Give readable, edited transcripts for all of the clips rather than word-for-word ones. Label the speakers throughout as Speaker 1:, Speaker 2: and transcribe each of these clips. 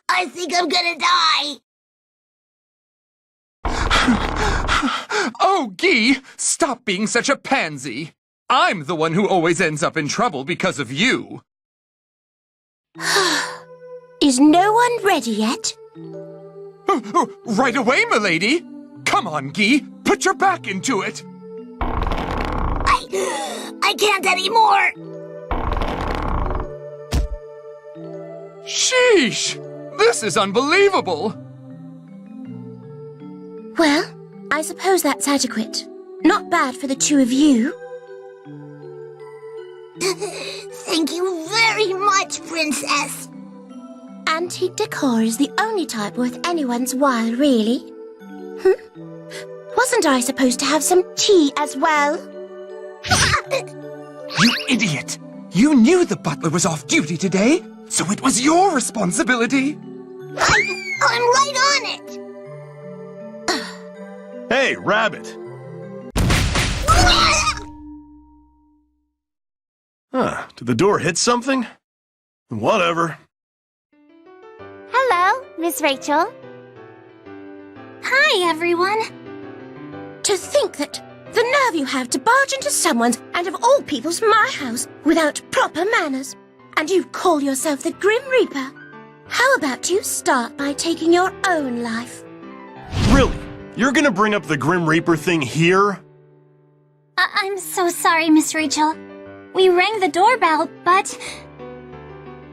Speaker 1: I think I'm gonna die.
Speaker 2: Oh, Guy, stop being such a pansy. I'm the one who always ends up in trouble because of you.
Speaker 3: Is no one ready yet?
Speaker 2: Right away, milady. Come on, Guy, put your back into it.
Speaker 1: I can't anymore.
Speaker 2: Sheesh, this is unbelievable.
Speaker 3: Well, I suppose that's adequate. Not bad for the two of you.
Speaker 1: Thank you very much, Princess.
Speaker 3: Antique decor is the only type worth anyone's while, really. Wasn't I supposed to have some tea as well?
Speaker 2: You idiot! You knew the butler was off duty today, so it was your responsibility.
Speaker 1: I'm right on it.
Speaker 4: Hey, Rabbit! Huh, did the door hit something? Whatever.
Speaker 5: Hello, Miss Rachel.
Speaker 1: Hi, everyone.
Speaker 3: To think that the nerve you have to barge into someone's and of all people's my house without proper manners. And you call yourself the Grim Reaper. How about you start by taking your own life?
Speaker 4: Really? You're gonna bring up the Grim Reaper thing here?
Speaker 5: I'm so sorry, Miss Rachel. We rang the doorbell, but...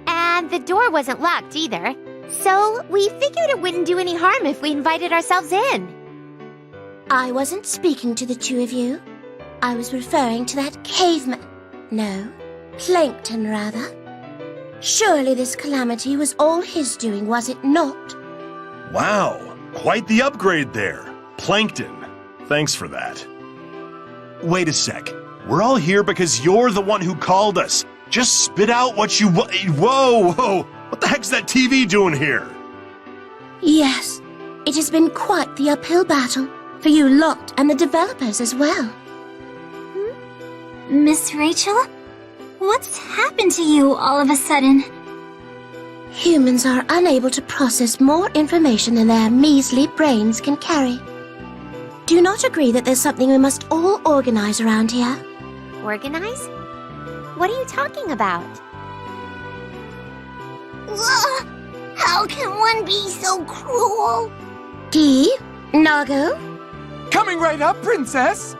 Speaker 5: And the door wasn't locked either. So we figured it wouldn't do any harm if we invited ourselves in.
Speaker 3: I wasn't speaking to the two of you. I was referring to that caveman. No, plankton rather. Surely this calamity was all his doing, was it not?
Speaker 4: Wow, quite the upgrade there. Plankton. Thanks for that. Wait a sec. We're all here because you're the one who called us. Just spit out what you Whoa, whoa! What the heck's that TV doing here?
Speaker 3: Yes, it has been quite the uphill battle for you lot and the developers as well.
Speaker 5: Miss Rachel? What's happened to you all of a sudden?
Speaker 3: Humans are unable to process more information than their measly brains can carry. Do you not agree that there's something we must all organize around here?
Speaker 5: Organize? What are you talking about?
Speaker 1: Ugh, how can one be so cruel?
Speaker 3: Guy? Nago?
Speaker 2: Coming right up, Princess.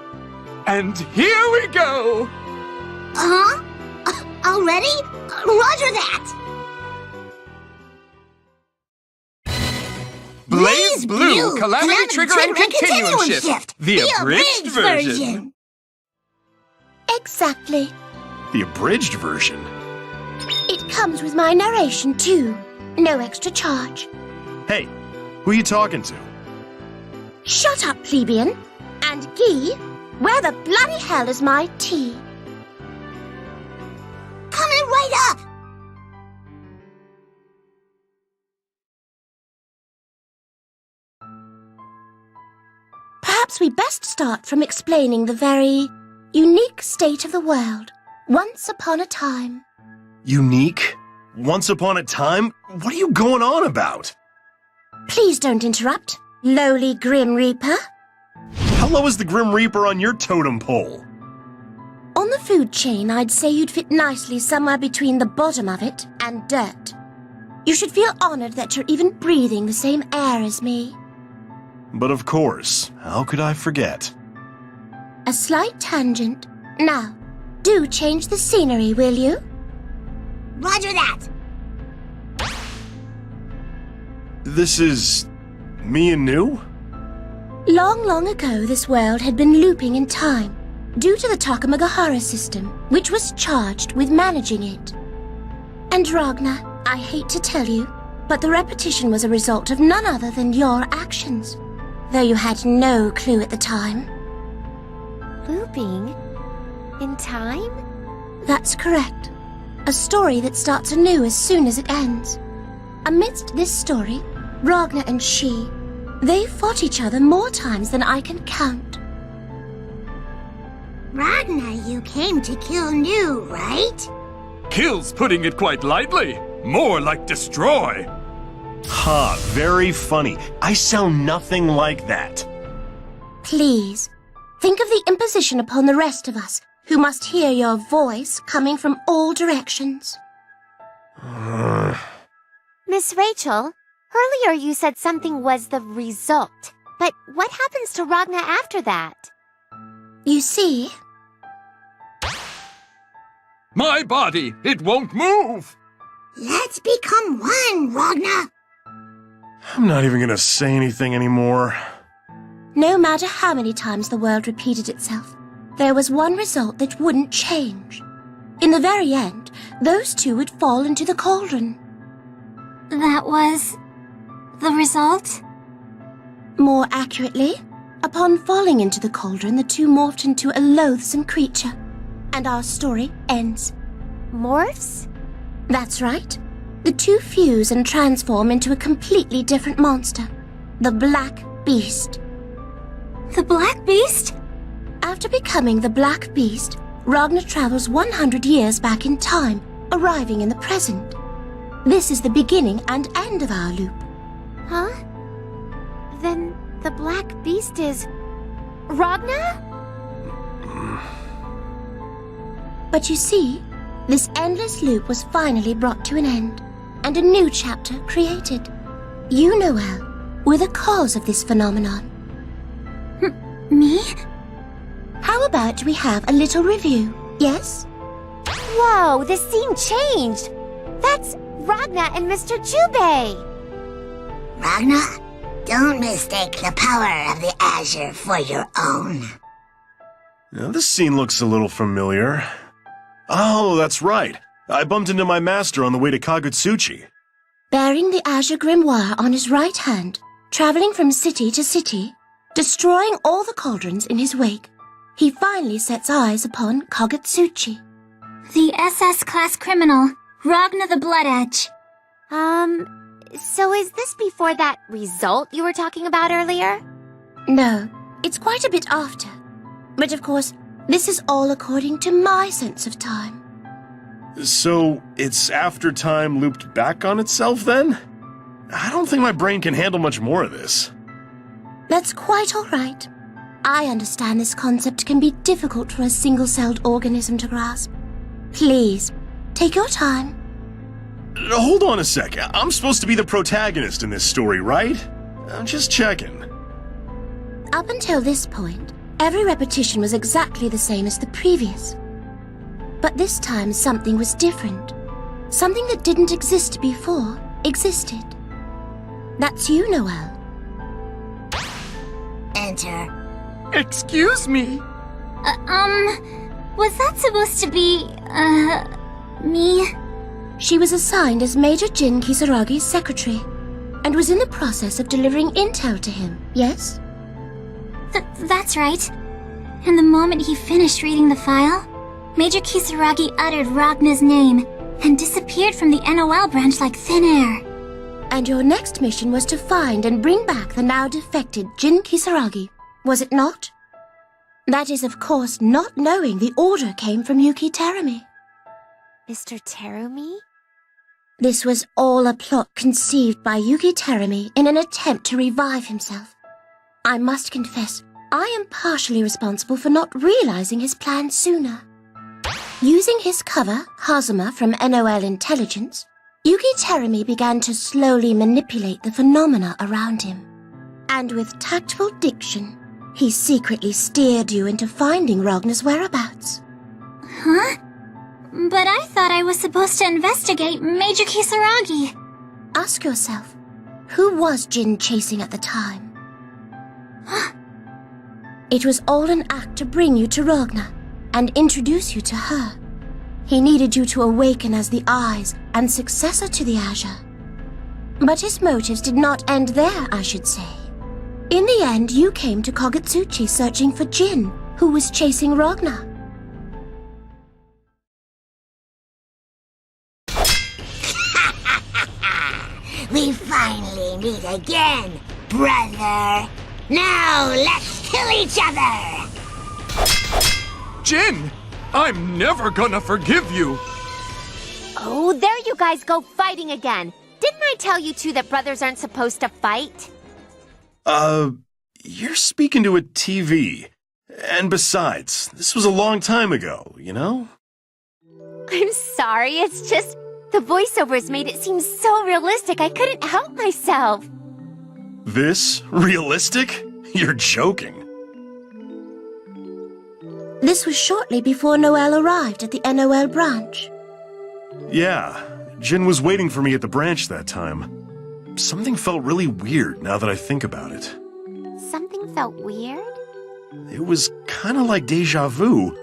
Speaker 2: And here we go.
Speaker 1: Huh? Already? Roger that!
Speaker 2: BlazBlue, Calamity Trigger and Continuum Shift. The abridged version.
Speaker 3: Exactly.
Speaker 4: The abridged version?
Speaker 3: It comes with my narration too. No extra charge.
Speaker 4: Hey, who are you talking to?
Speaker 3: Shut up, plebeian. And Guy, where the bloody hell is my tea?
Speaker 1: Coming right up!
Speaker 3: Perhaps we best start from explaining the very unique state of the world. Once upon a time.
Speaker 4: Unique? Once upon a time? What are you going on about?
Speaker 3: Please don't interrupt, lowly Grim Reaper.
Speaker 4: How low is the Grim Reaper on your totem pole?
Speaker 3: On the food chain, I'd say you'd fit nicely somewhere between the bottom of it and dirt. You should feel honored that you're even breathing the same air as me.
Speaker 4: But of course, how could I forget?
Speaker 3: A slight tangent. Now, do change the scenery, will you?
Speaker 1: Roger that!
Speaker 4: This is... me and new?
Speaker 3: Long, long ago, this world had been looping in time due to the Takamagahara system, which was charged with managing it. And Ragnar, I hate to tell you, but the repetition was a result of none other than your actions, though you had no clue at the time.
Speaker 5: Looping? In time?
Speaker 3: That's correct. A story that starts anew as soon as it ends. Amidst this story, Ragnar and she, they fought each other more times than I can count.
Speaker 1: Ragnar, you came to kill New, right?
Speaker 2: Kill's putting it quite lightly. More like destroy.
Speaker 4: Ha, very funny. I sound nothing like that.
Speaker 3: Please, think of the imposition upon the rest of us, who must hear your voice coming from all directions.
Speaker 5: Miss Rachel, earlier you said something was the result. But what happens to Ragna after that?
Speaker 3: You see,
Speaker 2: My body, it won't move!
Speaker 1: Let's become one, Ragna.
Speaker 4: I'm not even gonna say anything anymore.
Speaker 3: no matter how many times the world repeated itself, there was one result that wouldn't change. In the very end, those two would fall into the cauldron.
Speaker 5: That was the result?
Speaker 3: More accurately, upon falling into the cauldron, the two morphed into a loathsome creature. And our story ends.
Speaker 5: Morphs?
Speaker 3: That's right. The two fuse and transform into a completely different monster. The Black Beast.
Speaker 5: The Black Beast?
Speaker 3: After becoming the Black Beast, Ragna travels 100 years back in time, arriving in the present. This is the beginning and end of our loop.
Speaker 5: Huh? Then the Black Beast is... Ragna?
Speaker 3: But you see, this endless loop was finally brought to an end, and a new chapter created. You, Noelle, were the cause of this phenomenon.
Speaker 5: Me?
Speaker 3: How about we have a little review, yes?
Speaker 5: Whoa, the scene changed! That's Ragna and Mr. Jubei!
Speaker 1: Ragna, don't mistake the power of the Azure for your own.
Speaker 4: Now, this scene looks a little familiar. Oh, that's right. I bumped into my master on the way to Kagutsuchi.
Speaker 3: Bearing the Azure Grimoire on his right hand, traveling from city to city, destroying all the cauldrons in his wake, he finally sets eyes upon Kagutsuchi.
Speaker 5: The SS-class criminal, Ragna the Blood Edge. So is this before that result you were talking about earlier?
Speaker 3: No, it's quite a bit after. But of course, this is all according to my sense of time.
Speaker 4: So, it's after time looped back on itself, then? I don't think my brain can handle much more of this.
Speaker 3: That's quite all right. I understand this concept can be difficult for a single-celled organism to grasp. Please, take your time.
Speaker 4: Hold on a sec. I'm supposed to be the protagonist in this story, right? I'm just checking.
Speaker 3: Up until this point, every repetition was exactly the same as the previous. But this time something was different. Something that didn't exist before existed. That's you, Noelle.
Speaker 1: Enter.
Speaker 2: Excuse me?
Speaker 5: Was that supposed to be, me?
Speaker 3: She was assigned as Major Jin Kisaragi's secretary, and was in the process of delivering intel to him, yes?
Speaker 5: That's right. And the moment he finished reading the file, Major Kisaragi uttered Ragna's name and disappeared from the NOL branch like thin air.
Speaker 3: And your next mission was to find and bring back the now defected Jin Kisaragi, was it not? That is, of course, not knowing the order came from Yuki Terumi.
Speaker 5: Mr. Terumi?
Speaker 3: This was all a plot conceived by Yuki Terumi in an attempt to revive himself. I must confess, I am partially responsible for not realizing his plan sooner. Using his cover, Hazuma from NOL Intelligence, Yuki Terumi began to slowly manipulate the phenomena around him. And with tactful diction, he secretly steered you into finding Ragna's whereabouts.
Speaker 5: Huh? But I thought I was supposed to investigate Major Kisaragi.
Speaker 3: Ask yourself, who was Jin chasing at the time? It was all an act to bring you to Ragna and introduce you to her. He needed you to awaken as the eyes and successor to the Azure. But his motives did not end there, I should say. In the end, you came to Kagutsuchi searching for Jin, who was chasing Ragna.
Speaker 1: We finally meet again, brother. Now let's kill each other.
Speaker 2: Jin! I'm never gonna forgive you!
Speaker 5: Oh, there you guys go fighting again. Didn't I tell you two that brothers aren't supposed to fight?
Speaker 4: You're speaking to a TV. And besides, this was a long time ago, you know?
Speaker 5: I'm sorry, it's just the voiceovers made it seem so realistic I couldn't help myself.
Speaker 4: This? Realistic? You're joking.
Speaker 3: This was shortly before Noel arrived at the NOL branch.
Speaker 4: Yeah, Jin was waiting for me at the branch that time. Something felt really weird now that I think about it.
Speaker 5: Something felt weird?
Speaker 4: It was kind of like deja vu,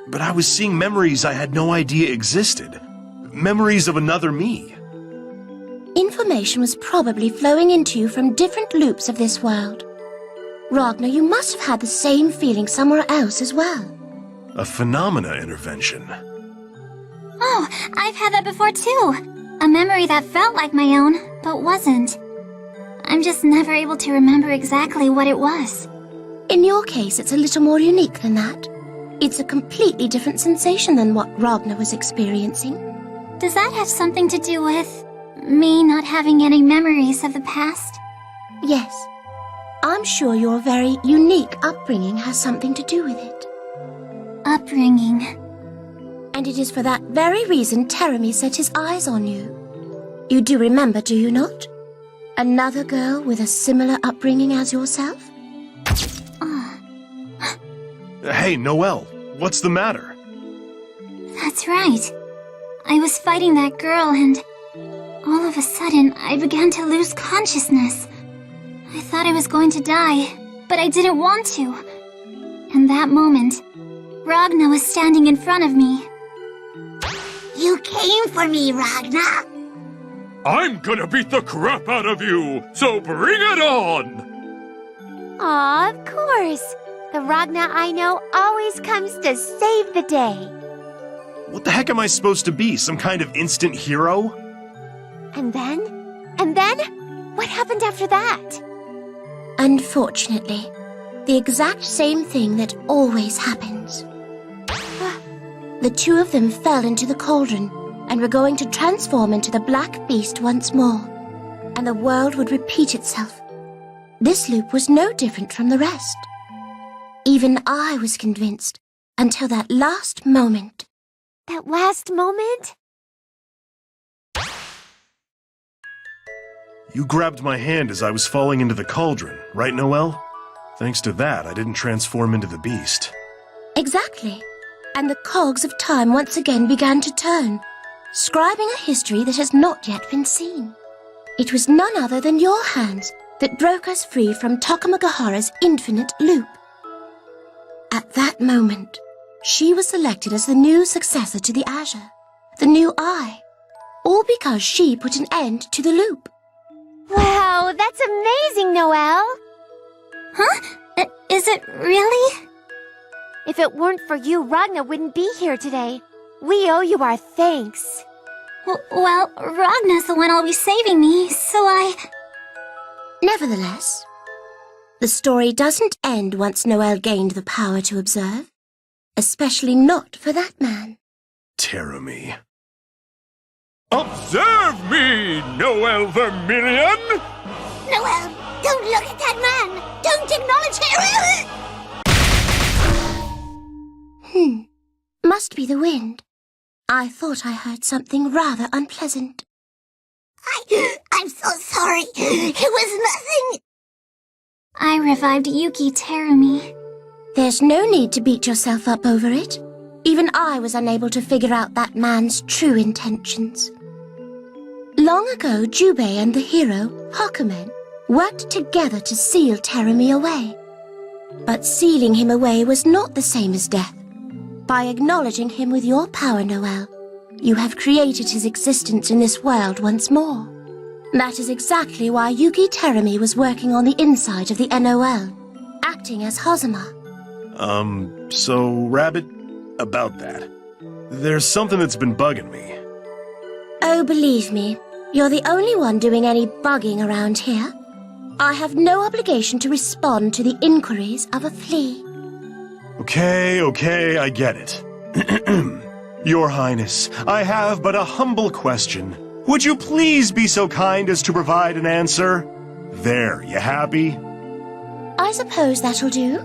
Speaker 4: but I was seeing memories I had no idea existed. Memories of another me.
Speaker 3: Information was probably flowing into you from different loops of this world. Ragnar, you must have had the same feeling somewhere else as well.
Speaker 4: A phenomena intervention.
Speaker 5: Oh, I've had that before too. A memory that felt like my own, but wasn't. I'm just never able to remember exactly what it was.
Speaker 3: In your case, it's a little more unique than that. It's a completely different sensation than what Ragnar was experiencing.
Speaker 5: Does that have something to do with me not having any memories of the past?
Speaker 3: Yes. I'm sure your very unique upbringing has something to do with it.
Speaker 5: Upbringing.
Speaker 3: And it is for that very reason Teremi set his eyes on you. You do remember, do you not? Another girl with a similar upbringing as yourself?
Speaker 4: Hey, Noel, what's the matter?
Speaker 5: That's right. I was fighting that girl and all of a sudden I began to lose consciousness. I thought I was going to die, but I didn't want to. In that moment, Ragnar was standing in front of me.
Speaker 1: You came for me, Ragnar.
Speaker 2: I'm gonna beat the crap out of you, so bring it on!
Speaker 5: Aw, of course. The Ragnar I know always comes to save the day.
Speaker 4: What the heck am I supposed to be, some kind of instant hero?
Speaker 5: And then? What happened after that?
Speaker 3: Unfortunately, the exact same thing that always happens. The two of them fell into the cauldron and were going to transform into the Black Beast once more, and the world would repeat itself. This loop was no different from the rest. Even I was convinced until that last moment.
Speaker 5: That last moment?
Speaker 4: You grabbed my hand as I was falling into the cauldron, right, Noel? Thanks to that, I didn't transform into the beast.
Speaker 3: Exactly. And the cogs of time once again began to turn, scribing a history that has not yet been seen. It was none other than your hands that broke us free from Tokamagahara's infinite loop. At that moment, she was selected as the new successor to the Azure, the new I, all because she put an end to the loop.
Speaker 5: Wow, that's amazing, Noel! Huh? Is it really? If it weren't for you, Ragnar wouldn't be here today. We owe you our thanks. Well, Ragnar's the one always saving me, so
Speaker 3: Nevertheless, the story doesn't end once Noel gained the power to observe. Especially not for that man.
Speaker 4: Teremi.
Speaker 2: Observe me, Noel Vermilion!
Speaker 1: Noel, don't look at that man. Don't acknowledge him.
Speaker 3: Must be the wind. I thought I heard something rather unpleasant.
Speaker 1: I'm so sorry. It was nothing.
Speaker 5: I revived Yuki Teremi.
Speaker 3: There's no need to beat yourself up over it. Even I was unable to figure out that man's true intentions. Long ago, Jubei and the hero, Hakumen, worked together to seal Teremi away. But sealing him away was not the same as death. By acknowledging him with your power, Noel, you have created his existence in this world once more. That is exactly why Yuki Teremi was working on the inside of the NOL, acting as Hozama.
Speaker 4: So, Rabbit, about that. There's something that's been bugging me.
Speaker 3: Oh, believe me, you're the only one doing any bugging around here. I have no obligation to respond to the inquiries of a flea.
Speaker 4: Okay, I get it. Your Highness, I have but a humble question. Would you please be so kind as to provide an answer? There, you happy?
Speaker 3: I suppose that'll do.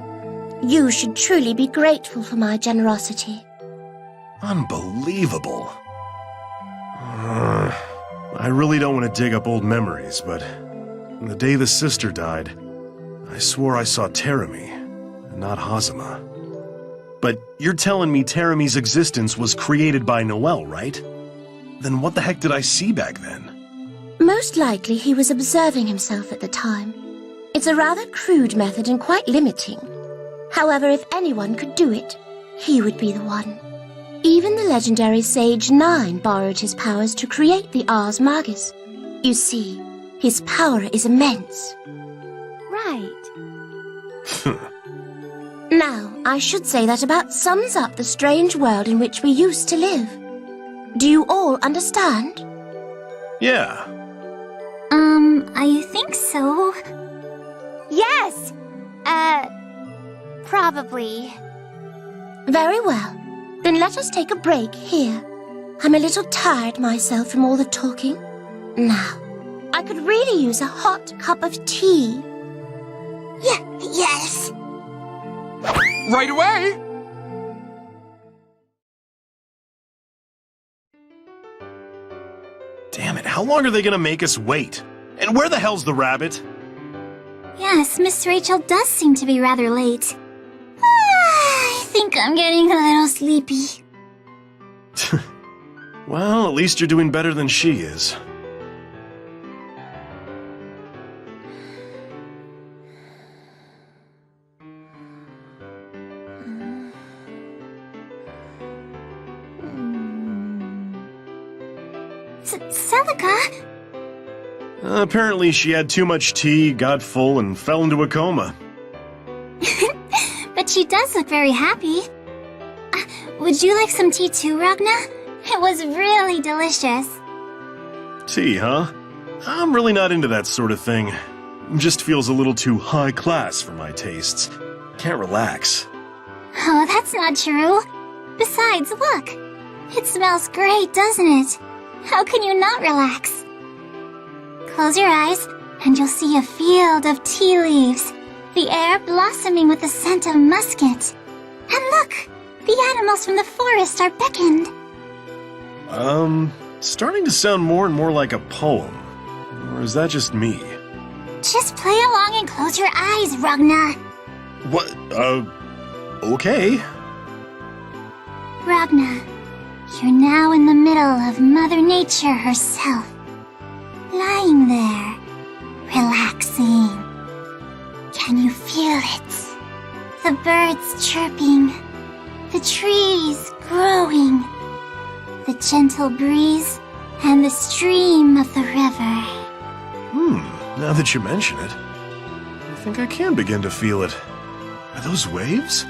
Speaker 3: You should truly be grateful for my generosity.
Speaker 4: Unbelievable. I really don't want to dig up old memories, but the day the sister died, I swore I saw Teremi, and not Hazama. But you're telling me Teremi's existence was created by Noel, right? Then what the heck did I see back then?
Speaker 3: Most likely he was observing himself at the time. It's a rather crude method and quite limiting. However, if anyone could do it, he would be the one. Even the legendary Sage 9 borrowed his powers to create the Ars Magus. You see, his power is immense.
Speaker 5: Right.
Speaker 3: Now, I should say that about sums up the strange world in which we used to live. Do you all understand?
Speaker 4: Yeah.
Speaker 5: I think so. Yes! Probably.
Speaker 3: Very well. Then let us take a break here. I'm a little tired myself from all the talking. Now, I could really use a hot cup of tea.
Speaker 1: Yes.
Speaker 2: Right away!
Speaker 4: Damn it, how long are they gonna make us wait? And where the hell's the rabbit?
Speaker 5: Yes, Miss Rachel does seem to be rather late. I think I'm getting a little sleepy.
Speaker 4: Well, at least you're doing better than she is.
Speaker 5: Celica?
Speaker 4: Apparently she had too much tea, got full, and fell into a coma.
Speaker 5: But she does look very happy. Would you like some tea too, Ragna? It was really delicious.
Speaker 4: Tea, huh? I'm really not into that sort of thing. Just feels a little too high class for my tastes. Can't relax.
Speaker 5: Oh, that's not true. Besides, look. It smells great, doesn't it? How can you not relax? Close your eyes, and you'll see a field of tea leaves. The air blossoming with the scent of musket. And look! The animals from the forest are beckoned.
Speaker 4: Starting to sound more and more like a poem. Or is that just me?
Speaker 5: Just play along and close your eyes, Ragna.
Speaker 4: What? Okay.
Speaker 5: Ragna, you're now in the middle of Mother Nature herself. Lying there, relaxing. Can you feel it? The birds chirping, the trees growing, the gentle breeze, and the stream of the river.
Speaker 4: Now that you mention it, I think I can begin to feel it. Are those waves?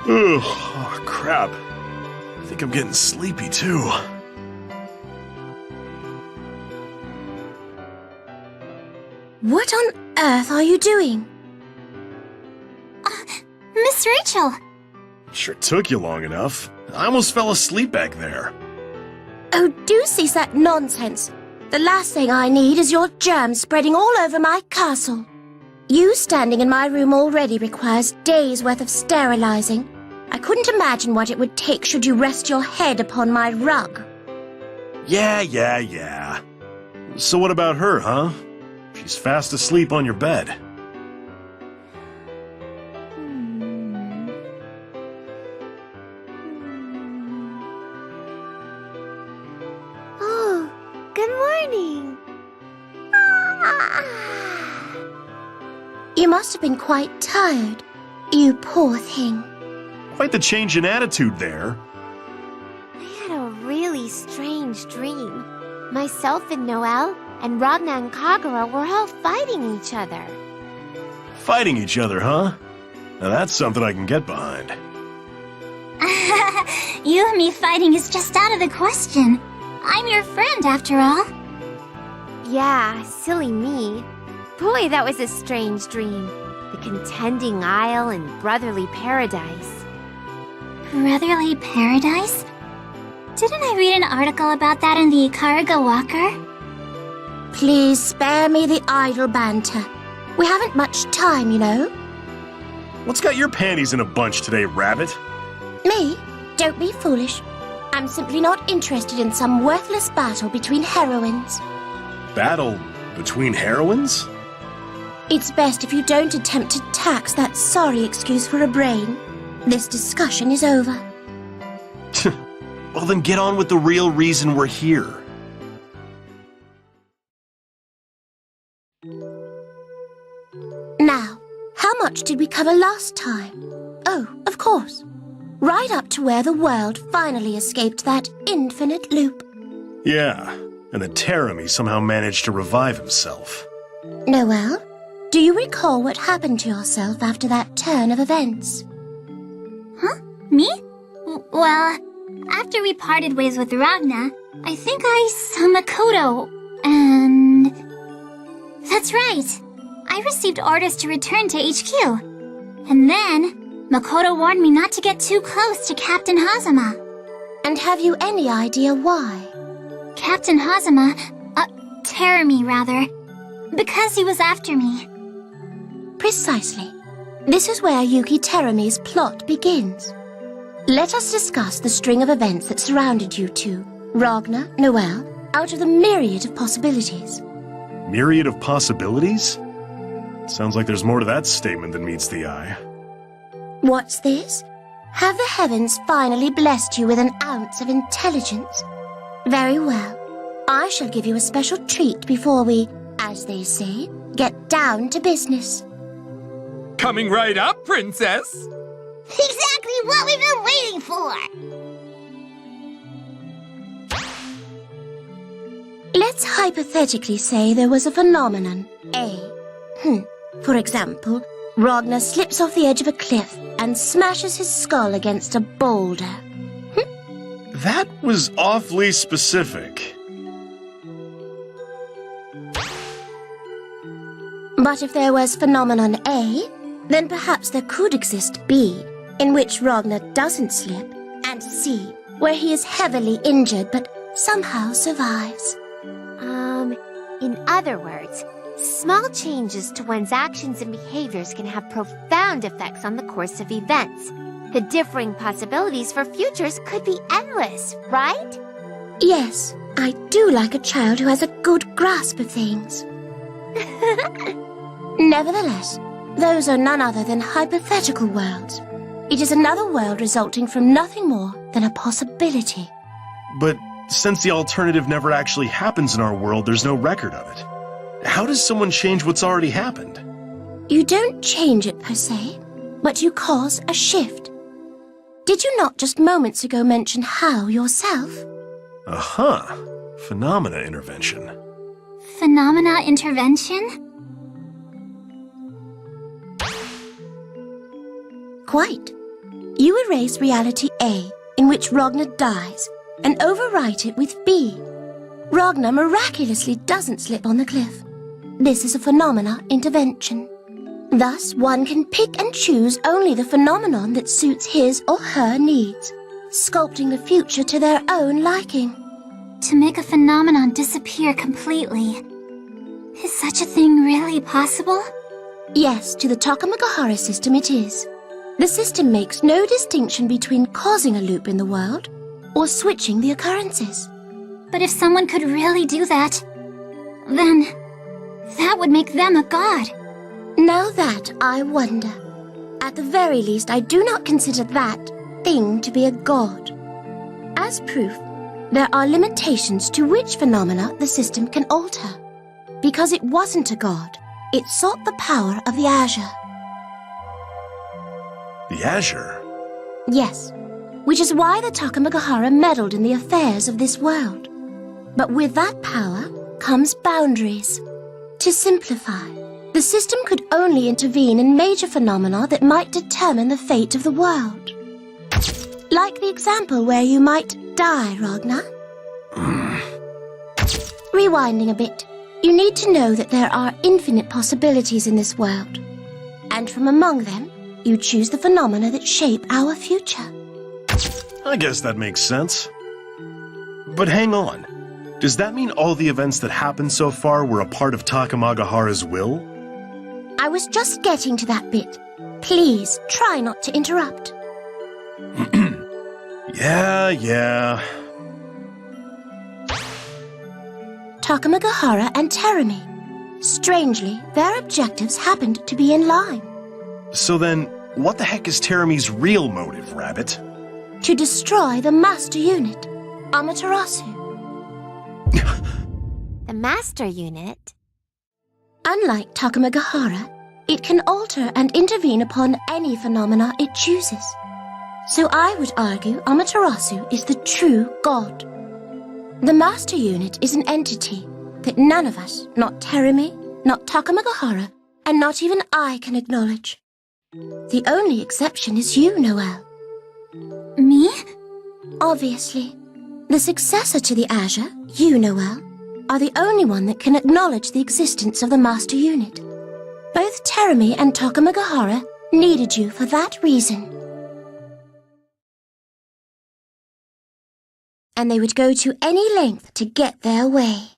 Speaker 4: Ugh, oh, crap. I think I'm getting sleepy, too.
Speaker 3: What on earth are you doing?
Speaker 5: Miss Rachel!
Speaker 4: Sure took you long enough. I almost fell asleep back there.
Speaker 3: Oh, do cease that nonsense. The last thing I need is your germs spreading all over my castle. You standing in my room already requires days' worth of sterilizing. I couldn't imagine what it would take should you rest your head upon my rug.
Speaker 4: Yeah. So what about her, huh? She's fast asleep on your bed.
Speaker 5: Oh, good morning.
Speaker 3: You must have been quite tired. You poor thing.
Speaker 4: Quite the change in attitude there.
Speaker 6: I had a really strange dream. Myself and Noel and Ragna and Kagura were all fighting each other.
Speaker 4: Fighting each other, huh? Now that's something I can get behind.
Speaker 5: You and me fighting is just out of the question. I'm your friend, after all.
Speaker 6: Yeah, silly me. Boy, that was a strange dream. The contending isle and brotherly paradise.
Speaker 5: Brotherly paradise? Didn't I read an article about that in the Ikariga Walker?
Speaker 3: Please spare me the idle banter. We haven't much time, you know.
Speaker 4: What's got your panties in a bunch today, Rabbit?
Speaker 3: Me? Don't be foolish. I'm simply not interested in some worthless battle between heroines.
Speaker 4: Battle between heroines?
Speaker 3: It's best if you don't attempt to tax that sorry excuse for a brain. This discussion is over.
Speaker 4: Well, then get on with the real reason we're here.
Speaker 3: Now, how much did we cover last time? Oh, of course. Right up to where the world finally escaped that infinite loop.
Speaker 4: Yeah, and that Teremi somehow managed to revive himself.
Speaker 3: Noelle, do you recall what happened to yourself after that turn of events?
Speaker 5: Huh? Me? Well, after we parted ways with Ragna, I think I saw Makoto, and... That's right! I received orders to return to HQ. And then, Makoto warned me not to get too close to Captain Hazama.
Speaker 3: And have you any idea why?
Speaker 5: Captain Hazama, Teremi rather, because he was after me.
Speaker 3: Precisely. This is where Yuki Teremi's plot begins. Let us discuss the string of events that surrounded you two, Ragna, Noelle, out of the myriad of possibilities.
Speaker 4: Myriad of possibilities? Sounds like there's more to that statement than meets the eye.
Speaker 3: What's this? Have the heavens finally blessed you with an ounce of intelligence? Very well. I shall give you a special treat before we, as they say, get down to business.
Speaker 2: Coming right up, Princess!
Speaker 1: Exactly what we've been waiting for!
Speaker 3: Let's hypothetically say there was a phenomenon, A. For example, Ragnar slips off the edge of a cliff and smashes his skull against a boulder.
Speaker 4: That was awfully specific.
Speaker 3: But if there was phenomenon A, then perhaps there could exist B, in which Ragnar doesn't slip, and C, where he is heavily injured but somehow survives.
Speaker 6: In other words, small changes to one's actions and behaviors can have profound effects on the course of events. The differing possibilities for futures could be endless, right?
Speaker 3: Yes, I do like a child who has a good grasp of things. Nevertheless, those are none other than hypothetical worlds. It is another world resulting from nothing more than a possibility.
Speaker 4: But since the alternative never actually happens in our world, there's no record of it. How does someone change what's already happened?
Speaker 3: You don't change it per se, but you cause a shift. Did you not just moments ago mention how yourself?
Speaker 4: Aha! Phenomena intervention.
Speaker 5: Phenomena intervention?
Speaker 3: Quite. You erase reality A, in which Ragnar dies, and overwrite it with B. Ragnar miraculously doesn't slip on the cliff. This is a phenomena intervention. Thus, one can pick and choose only the phenomenon that suits his or her needs, sculpting the future to their own liking.
Speaker 5: To make a phenomenon disappear completely. Is such a thing really possible?
Speaker 3: Yes, to the Takamagahara system it is. The system makes no distinction between causing a loop in the world or switching the occurrences.
Speaker 5: But if someone could really do that, then that would make them a god.
Speaker 3: Now that I wonder. At the very least, I do not consider that thing to be a god. As proof, there are limitations to which phenomena the system can alter. Because it wasn't a god, it sought the power of the Azure.
Speaker 4: The Azure?
Speaker 3: Yes, which is why the Takamagahara meddled in the affairs of this world. But with that power comes boundaries. To simplify, the system could only intervene in major phenomena that might determine the fate of the world. Like the example where you might die, Ragnar. Rewinding a bit, you need to know that there are infinite possibilities in this world. And from among them, you choose the phenomena that shape our future.
Speaker 4: I guess that makes sense. But hang on. Does that mean all the events that happened so far were a part of Takamagahara's will?
Speaker 3: I was just getting to that bit. Please, try not to interrupt.
Speaker 4: Yeah.
Speaker 3: Takamagahara and Terumi. Strangely, their objectives happened to be in line.
Speaker 4: So then, what the heck is Terumi's real motive, Rabbit?
Speaker 3: To destroy the Master Unit, Amaterasu.
Speaker 6: The Master Unit?
Speaker 3: Unlike Takamagahara, it can alter and intervene upon any phenomena it chooses. So I would argue Amaterasu is the true god. The Master Unit is an entity that none of us, not Terumi, not Takamagahara, and not even I can acknowledge. The only exception is you, Noelle.
Speaker 5: Me?
Speaker 3: Obviously. The successor to the Azure, you, Noelle, are the only one that can acknowledge the existence of the Master Unit. Both Terumi and Takamagahara needed you for that reason. And they would go to any length to get their way.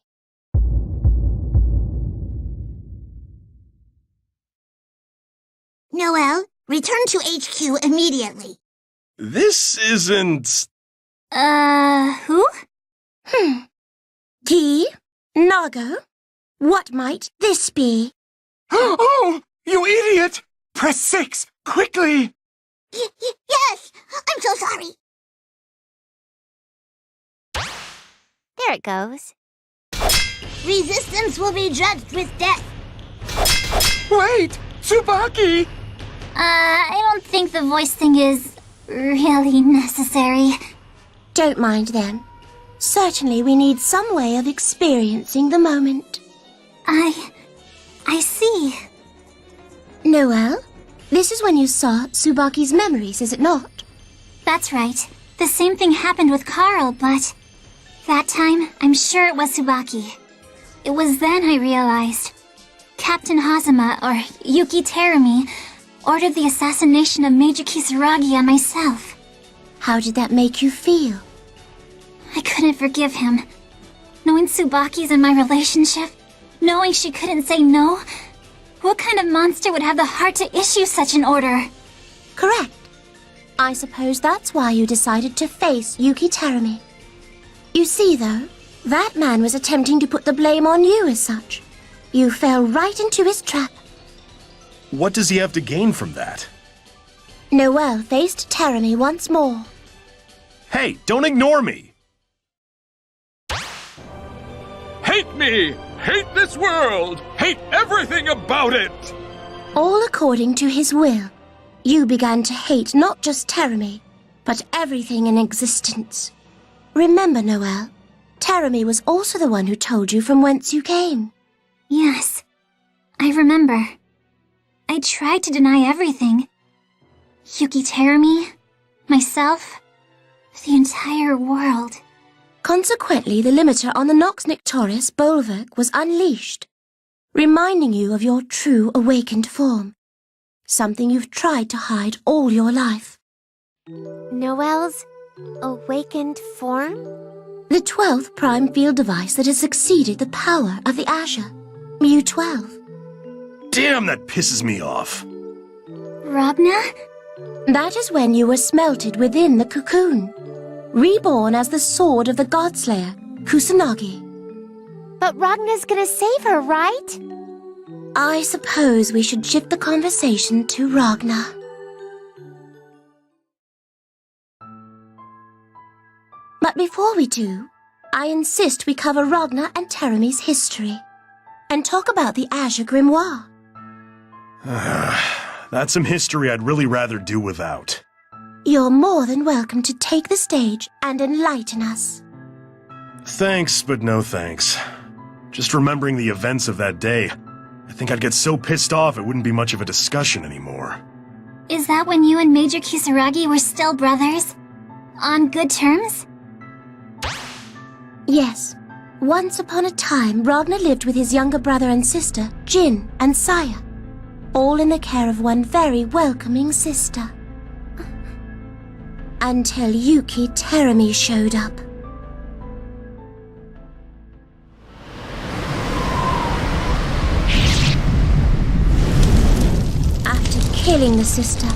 Speaker 1: Noelle, return to HQ immediately.
Speaker 4: This isn't...
Speaker 5: Who?
Speaker 3: Guy? Nago? What might this be?
Speaker 2: Oh, you idiot! Press 6, quickly!
Speaker 1: Yes! I'm so sorry.
Speaker 6: There it goes.
Speaker 1: Resistance will be judged with death.
Speaker 2: Wait! Tsubaki!
Speaker 5: I don't think the voice thing is really necessary.
Speaker 3: Don't mind them. Certainly we need some way of experiencing the moment.
Speaker 5: I see.
Speaker 3: Noelle, this is when you saw Tsubaki's memories, is it not?
Speaker 5: That's right. The same thing happened with Carl, but that time, I'm sure it was Tsubaki. It was then I realized. Captain Hazama, or Yuki Terumi, ordered the assassination of Major Kisaragi and myself.
Speaker 3: How did that make you feel?
Speaker 5: I couldn't forgive him. Knowing Tsubaki's and my relationship, knowing she couldn't say no, what kind of monster would have the heart to issue such an order?
Speaker 3: Correct. I suppose that's why you decided to face Yuki Terumi. You see, though, that man was attempting to put the blame on you as such. You fell right into his trap.
Speaker 4: What does he have to gain from that?
Speaker 3: Noelle faced Terumi once more.
Speaker 4: Hey, don't ignore me!
Speaker 2: Hate me! Hate this world! Hate everything about it!
Speaker 3: All according to his will, you began to hate not just Terumi, but everything in existence. Remember, Noelle, Terumi was also the one who told you from whence you came.
Speaker 5: Yes, I remember. I tried to deny everything. Yuki Terumi, myself, the entire world.
Speaker 3: Consequently, the limiter on the Nox Nictoris bulwark was unleashed, reminding you of your true awakened form, something you've tried to hide all your life.
Speaker 6: Noelle's awakened form?
Speaker 3: The 12th prime field device that has succeeded the power of the Azure, Mu-12.
Speaker 4: Damn, that pisses me off.
Speaker 5: Ragna?
Speaker 3: That is when you were smelted within the cocoon, reborn as the sword of the Godslayer, Kusanagi.
Speaker 6: But Ragna's gonna save her, right?
Speaker 3: I suppose we should shift the conversation to Ragna. But before we do, I insist we cover Ragna and Terumi's history, and talk about the Azure Grimoire.
Speaker 4: That's some history I'd really rather do without.
Speaker 3: You're more than welcome to take the stage and enlighten us.
Speaker 4: Thanks, but no thanks. Just remembering the events of that day, I think I'd get so pissed off it wouldn't be much of a discussion anymore.
Speaker 5: Is that when you and Major Kisaragi were still brothers? On good terms?
Speaker 3: Yes. Once upon a time, Ragna lived with his younger brother and sister, Jin and Saya, all in the care of one very welcoming sister. Until Yuki Terumi showed up. killing the sister,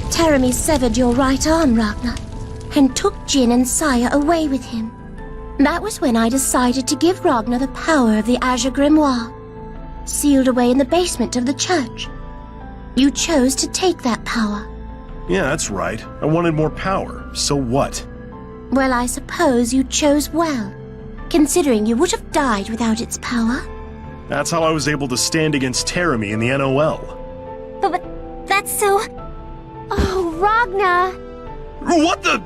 Speaker 3: Teremy severed your right arm, Ragnar, and took Jin and Saya away with him. That was when I decided to give Ragnar the power of the Azure Grimoire, sealed away in the basement of the church. You chose to take that power.
Speaker 4: Yeah, that's right. I wanted more power. So what?
Speaker 3: Well, I suppose you chose well, considering you would have died without its power.
Speaker 4: That's how I was able to stand against Teremy in the NOL.
Speaker 5: But that's so...
Speaker 6: Oh, Ragnar!
Speaker 4: What the...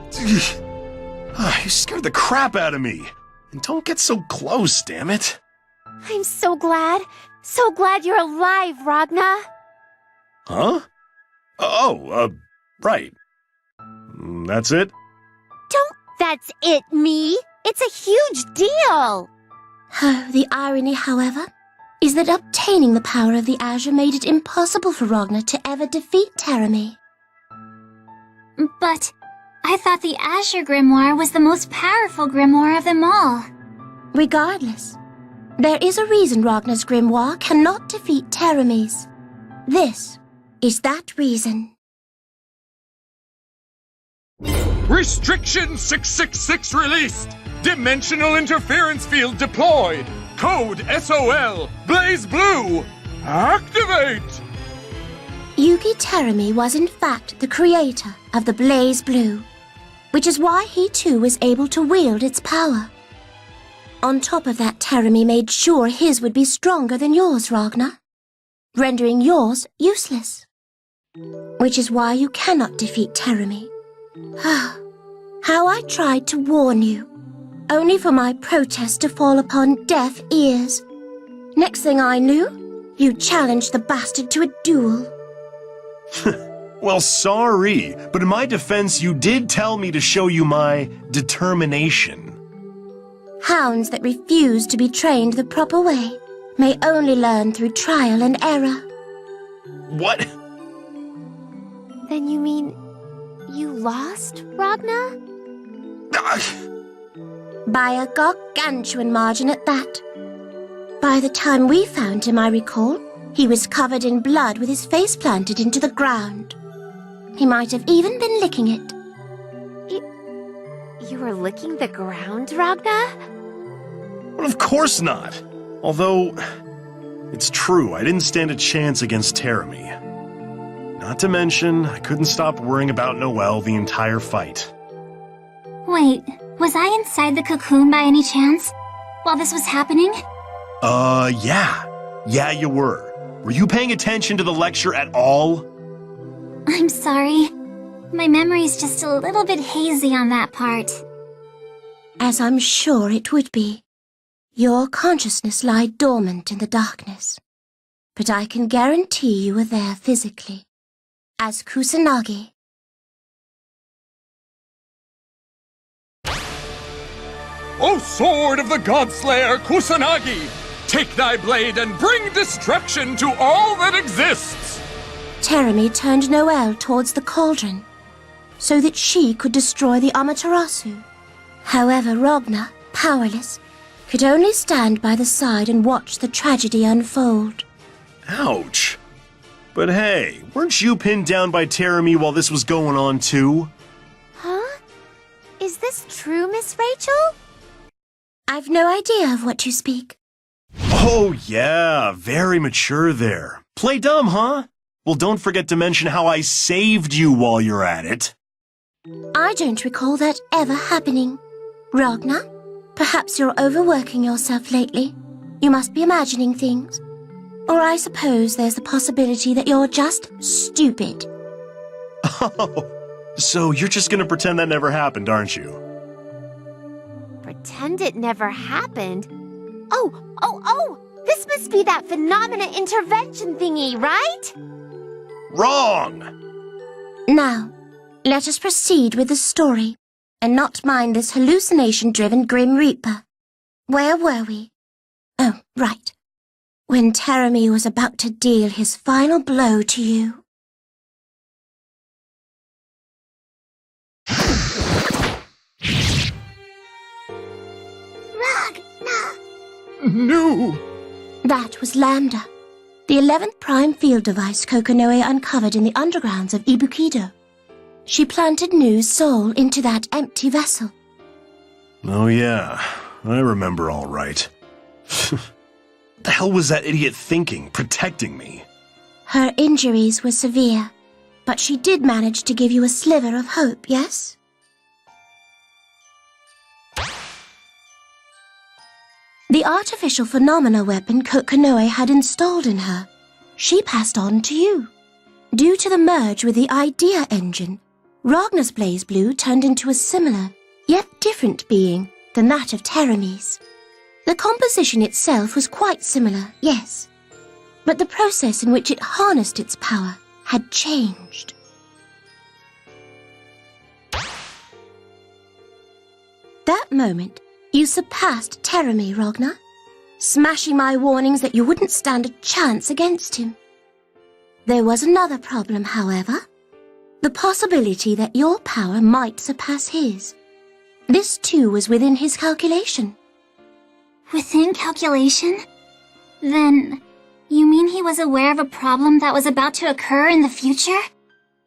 Speaker 4: You scared the crap out of me. And don't get so close, damn it.
Speaker 6: I'm so glad you're alive, Ragnar.
Speaker 4: Huh? Right. That's it?
Speaker 6: Don't that's it, me. It's a huge deal.
Speaker 3: Oh, the irony, however, is that obtaining the power of the Azure made it impossible for Ragnar to ever defeat Teremy.
Speaker 5: But I thought the Azure Grimoire was the most powerful grimoire of them all.
Speaker 3: Regardless, there is a reason Ragnar's grimoire cannot defeat Teremy's. This is that reason.
Speaker 2: Restriction 666 released! Dimensional interference field deployed! Code SOL! BlazBlue! Activate!
Speaker 3: Yuki Teremy was in fact the creator of the BlazBlue, which is why he too was able to wield its power. On top of that, Teremy made sure his would be stronger than yours, Ragnar, rendering yours useless. Which is why you cannot defeat Teremy. How I tried to warn you, only for my protest to fall upon deaf ears. Next thing I knew, you challenged the bastard to a duel.
Speaker 4: Well, sorry, but in my defense, you did tell me to show you my determination.
Speaker 3: Hounds that refuse to be trained the proper way may only learn through trial and error.
Speaker 4: What?
Speaker 6: Then you mean you lost, Ragnar?
Speaker 3: By a gargantuan margin at that. By the time we found him, I recall, he was covered in blood with his face planted into the ground. He might have even been licking it.
Speaker 6: You were licking the ground, Ragnar?
Speaker 4: Well, of course not. Although, it's true, I didn't stand a chance against Teremy. Not to mention, I couldn't stop worrying about Noelle the entire fight.
Speaker 5: Wait, was I inside the cocoon by any chance? While this was happening?
Speaker 4: Yeah. Yeah, you were. Were you paying attention to the lecture at all?
Speaker 5: I'm sorry. My memory's just a little bit hazy on that part.
Speaker 3: As I'm sure it would be. Your consciousness lied dormant in the darkness. But I can guarantee you were there physically. As Kusanagi.
Speaker 2: O sword of the Godslayer Kusanagi! Take thy blade and bring destruction to all that exists!
Speaker 3: Teremy turned Noelle towards the cauldron, so that she could destroy the Amaterasu. However, Ragnar, powerless, could only stand by the side and watch the tragedy unfold.
Speaker 4: Ouch. But hey, weren't you pinned down by Teremy while this was going on too?
Speaker 6: Huh? Is this true, Miss Rachel?
Speaker 3: I've no idea of what you speak.
Speaker 4: Oh yeah, very mature there. Play dumb, huh? Well, don't forget to mention how I saved you while you're at it.
Speaker 3: I don't recall that ever happening. Ragnar, perhaps you're overworking yourself lately. You must be imagining things. Or I suppose there's the possibility that you're just stupid.
Speaker 4: Oh, so you're just gonna pretend that never happened, aren't you?
Speaker 6: Pretend it never happened? Oh! This must be that phenomena intervention thingy, right?
Speaker 4: Wrong!
Speaker 3: Now, let us proceed with the story, and not mind this hallucination-driven Grim Reaper. Where were we? Oh, right. When Teremy was about to deal his final blow to you.
Speaker 1: Ragnar!
Speaker 2: No!
Speaker 3: That was Lambda, the 11th prime field device Kokonoe uncovered in the undergrounds of Ibukido. She planted Nu's soul into that empty vessel.
Speaker 4: Oh yeah, I remember all right. The hell was that idiot thinking, protecting me?
Speaker 3: Her injuries were severe, but she did manage to give you a sliver of hope, yes? The artificial phenomena weapon Kokonoe had installed in her, she passed on to you. Due to the merge with the idea engine, Ragnar's BlazBlue turned into a similar, yet different being than that of Teremes. The composition itself was quite similar, yes, but the process in which it harnessed its power had changed. That moment, you surpassed Tereme, Ragnar, smashing my warnings that you wouldn't stand a chance against him. There was another problem, however, the possibility that your power might surpass his. This too was within his calculation.
Speaker 5: Within calculation? Then, you mean he was aware of a problem that was about to occur in the future?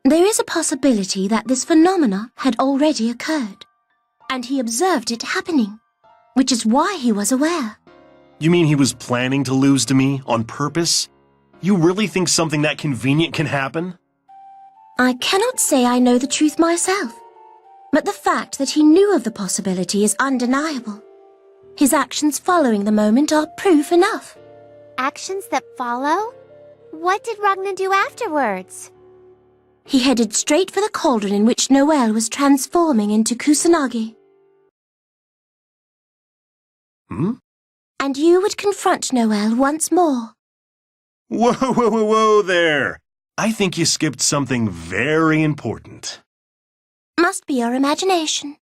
Speaker 3: There is a possibility that this phenomena had already occurred, and he observed it happening, which is why he was aware.
Speaker 4: You mean he was planning to lose to me on purpose? You really think something that convenient can happen?
Speaker 3: I cannot say I know the truth myself, but the fact that he knew of the possibility is undeniable. His actions following the moment are proof enough.
Speaker 6: Actions that follow? What did Ragnar do afterwards?
Speaker 3: He headed straight for the cauldron in which Noelle was transforming into Kusanagi. And you would confront Noelle once more.
Speaker 4: Whoa there! I think you skipped something very important.
Speaker 3: Must be your imagination.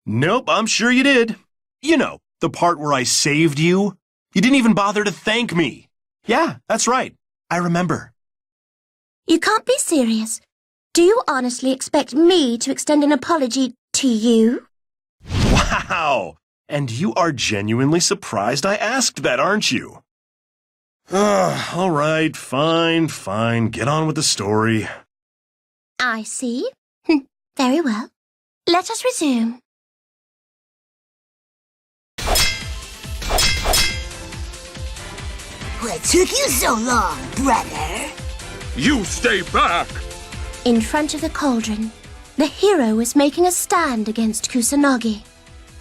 Speaker 4: Nope, I'm sure you did. You know, the part where I saved you. You didn't even bother to thank me. Yeah, that's right. I remember.
Speaker 3: You can't be serious. Do you honestly expect me to extend an apology to you?
Speaker 4: Wow! And you are genuinely surprised I asked that, aren't you? All right, fine. Get on with the story.
Speaker 3: I see. Very well. Let us resume.
Speaker 1: What took you so long, brother?
Speaker 2: You stay back!
Speaker 3: In front of the cauldron, the hero was making a stand against Kusanagi.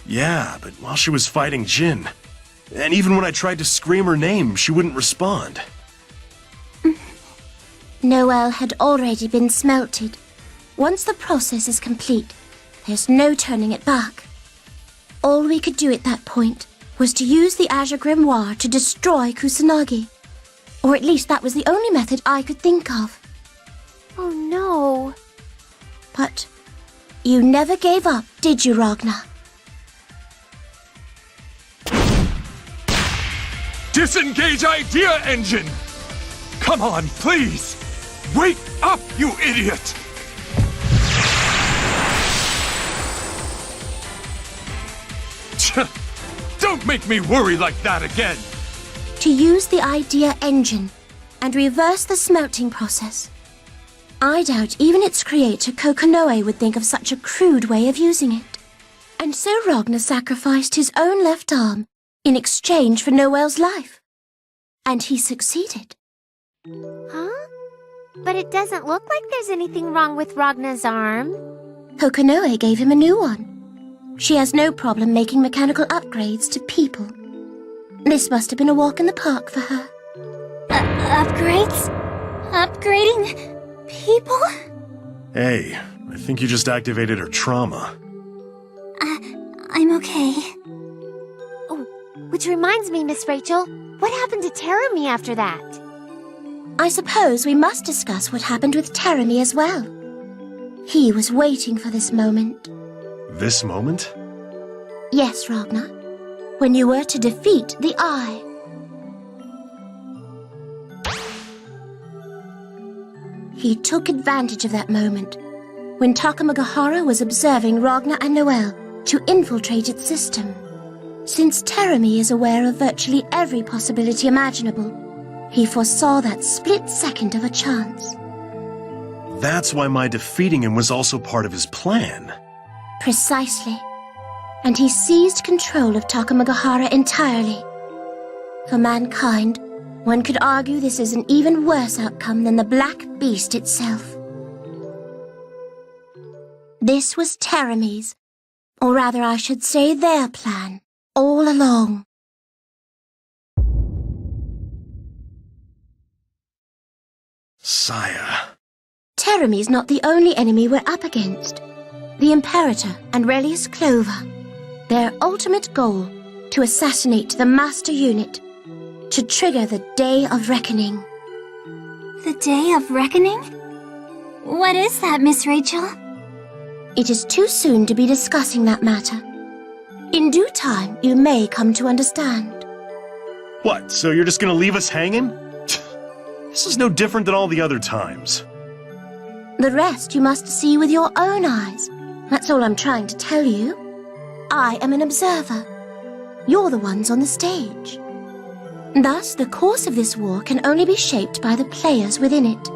Speaker 4: Yeah, but while she was fighting Jin, and even when I tried to scream her name, she wouldn't respond.
Speaker 3: Noelle had already been smelted. Once the process is complete, there's no turning it back. All we could do at that point was to use the Azure Grimoire to destroy Kusanagi. Or at least that was the only method I could think of.
Speaker 6: Oh no.
Speaker 3: But you never gave up, did you, Ragnar?
Speaker 2: Disengage idea engine! Come on, please! Wake up, you idiot! Don't make me worry like that again!
Speaker 3: To use the idea engine and reverse the smelting process. I doubt even its creator Kokonoe would think of such a crude way of using it. And so Ragnar sacrificed his own left arm in exchange for Noelle's life. And he succeeded.
Speaker 6: Huh? But it doesn't look like there's anything wrong with Ragnar's arm.
Speaker 3: Kokonoe gave him a new one. She has no problem making mechanical upgrades to people. This must have been a walk in the park for her.
Speaker 5: Upgrades? Upgrading people?
Speaker 4: Hey, I think you just activated her trauma.
Speaker 5: I'm okay.
Speaker 6: Oh, which reminds me, Miss Rachel, what happened to Tereme after that?
Speaker 3: I suppose we must discuss what happened with Tereme as well. He was waiting for this moment.
Speaker 4: This moment?
Speaker 3: Yes, Ragnar. When you were to defeat the Eye. He took advantage of that moment, when Takamagahara was observing Ragnar and Noelle to infiltrate its system. Since Tereme is aware of virtually every possibility imaginable, He foresaw that split second of a chance.
Speaker 4: That's why my defeating him was also part of his plan.
Speaker 3: Precisely. And he seized control of Takamagahara entirely. For mankind, one could argue this is an even worse outcome than the Black Beast itself. This was Terami's, or rather I should say their plan, all along.
Speaker 4: Saya.
Speaker 3: Terami's not the only enemy we're up against. The Imperator and Relius Clover. Their ultimate goal, to assassinate the Master Unit, to trigger the Day of Reckoning.
Speaker 5: The Day of Reckoning? What is that, Miss Rachel?
Speaker 3: It is too soon to be discussing that matter. In due time, you may come to understand.
Speaker 4: What, so you're just gonna leave us hanging? This is no different than all the other times.
Speaker 3: The rest you must see with your own eyes. That's all I'm trying to tell you. I am an observer. You're the ones on the stage. Thus, the course of this war can only be shaped by the players within it.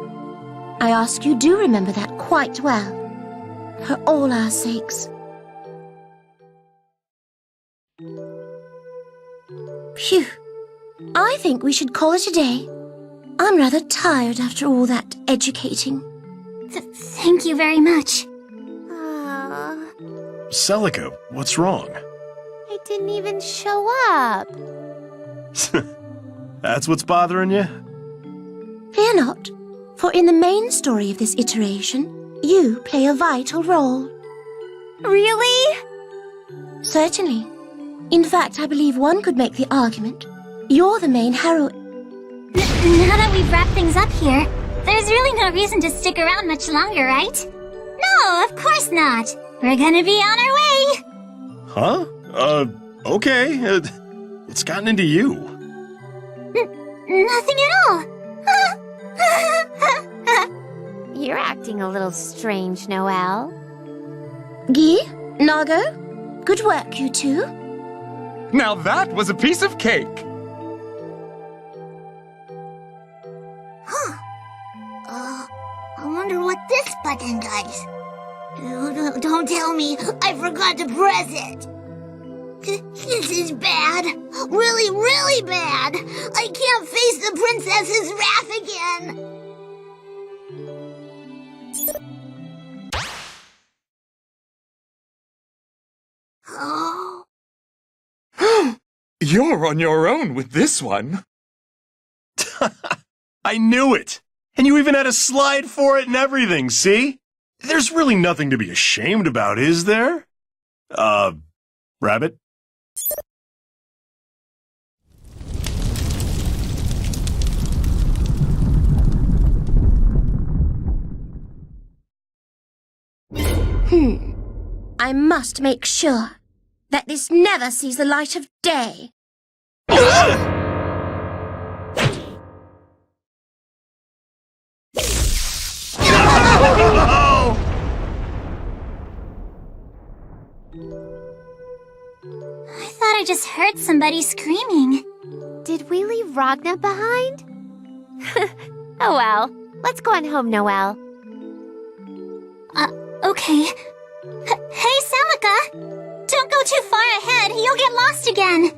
Speaker 3: I ask you do remember that quite well, for all our sakes. Phew. I think we should call it a day. I'm rather tired after all that educating.
Speaker 5: Thank you very much.
Speaker 4: Celica, what's wrong?
Speaker 6: I didn't even show up.
Speaker 4: That's what's bothering you?
Speaker 3: Fear not, for in the main story of this iteration, you play a vital role.
Speaker 6: Really?
Speaker 3: Certainly. In fact, I believe one could make the argument. You're the main heroine.
Speaker 5: Now that we've wrapped things up here, there's really no reason to stick around much longer, right? No, of course not. We're gonna be on our way.
Speaker 4: Huh? Okay. What's gotten into you?
Speaker 5: Nothing at all.
Speaker 6: You're acting a little strange, Noelle.
Speaker 3: Guy, Nago, good work, you two.
Speaker 2: Now that was a piece of cake.
Speaker 1: I wonder what this button does. Don't tell me I forgot to press it. This is bad. Really, really bad. I can't face the princess's wrath again. Oh.
Speaker 2: You're on your own with this one.
Speaker 4: I knew it! And you even had a slide for it and everything, see? There's really nothing to be ashamed about, is there? Rabbit?
Speaker 3: I must make sure that this never sees the light of day.
Speaker 5: I thought I just heard somebody screaming.
Speaker 6: Did we leave Ragna behind? Oh well. Let's go on home, Noelle.
Speaker 5: Okay. Hey, Celica! Don't go too far ahead, you'll get lost again.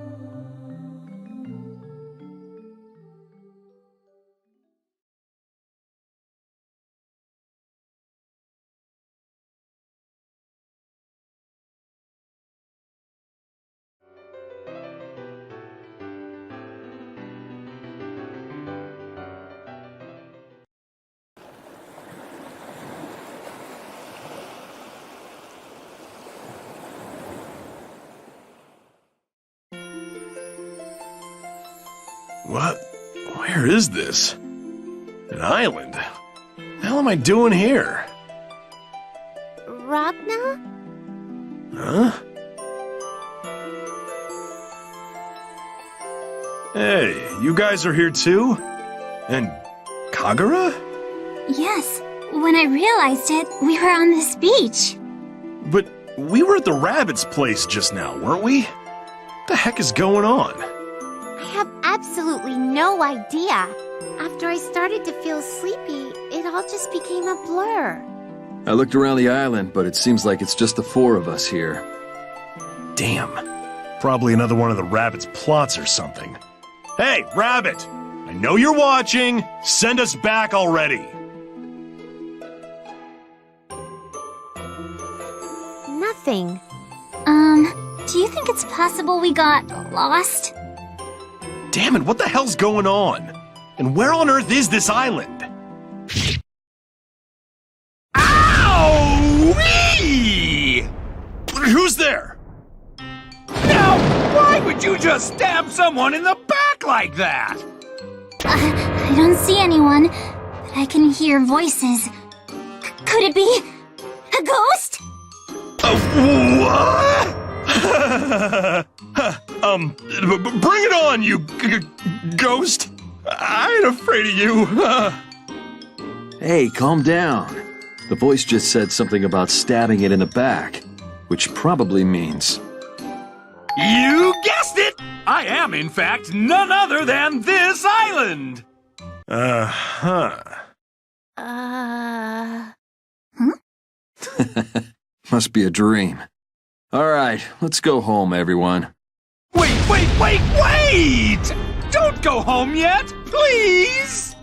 Speaker 4: What? Where is this? An island? The hell am I doing here?
Speaker 6: Ragna?
Speaker 4: Huh? Hey, you guys are here too? And Kagura?
Speaker 5: Yes, when I realized it, we were on this beach.
Speaker 4: But we were at the rabbit's place just now, weren't we? What the heck is going on?
Speaker 6: I have absolutely no idea. After I started to feel sleepy, it all just became a blur.
Speaker 7: I looked around the island, but it seems like it's just the four of us here.
Speaker 4: Damn. Probably another one of the rabbit's plots or something. Hey, Rabbit! I know you're watching. Send us back already.
Speaker 6: Nothing.
Speaker 5: Do you think it's possible we got lost?
Speaker 4: Damn it, what the hell's going on? And where on earth is this island?
Speaker 2: Ow-wee!
Speaker 4: Who's there?
Speaker 2: Now, why would you just stab someone in the back like that?
Speaker 5: I don't see anyone, but I can hear voices. Could it be a ghost?
Speaker 4: What? Bring it on, you ghost! I ain't afraid of you.
Speaker 7: Hey, calm down. The voice just said something about stabbing it in the back, which probably means...
Speaker 2: You guessed it! I am, in fact, none other than this island!
Speaker 7: Must be a dream. All right, let's go home, everyone.
Speaker 2: Wait! Don't go home yet, please!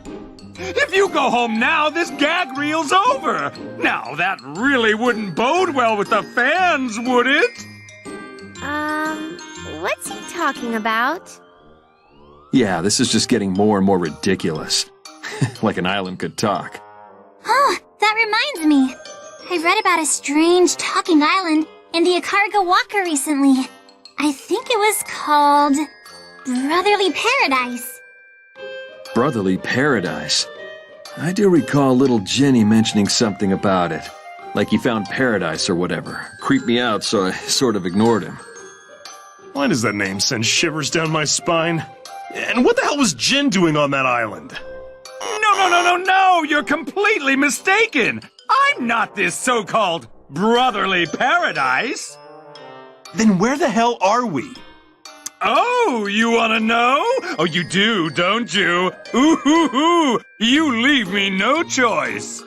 Speaker 2: If you go home now, this gag reel's over. Now, that really wouldn't bode well with the fans, would it?
Speaker 6: What's he talking about?
Speaker 7: Yeah, this is just getting more and more ridiculous. Like an island could talk.
Speaker 5: Oh, that reminds me. I read about a strange talking island in the Akarga Walker recently. I think it was called Brotherly Paradise.
Speaker 7: Brotherly Paradise. I do recall little Jenny mentioning something about it. Like he found paradise or whatever. Creeped me out, so I sort of ignored him.
Speaker 4: Why does that name send shivers down my spine? And what the hell was Jin doing on that island?
Speaker 2: No! You're completely mistaken! I'm not this so-called Brotherly Paradise!
Speaker 4: Then where the hell are we?
Speaker 2: Oh, you want to know? Oh, you do, don't you? Ooh, you leave me no choice.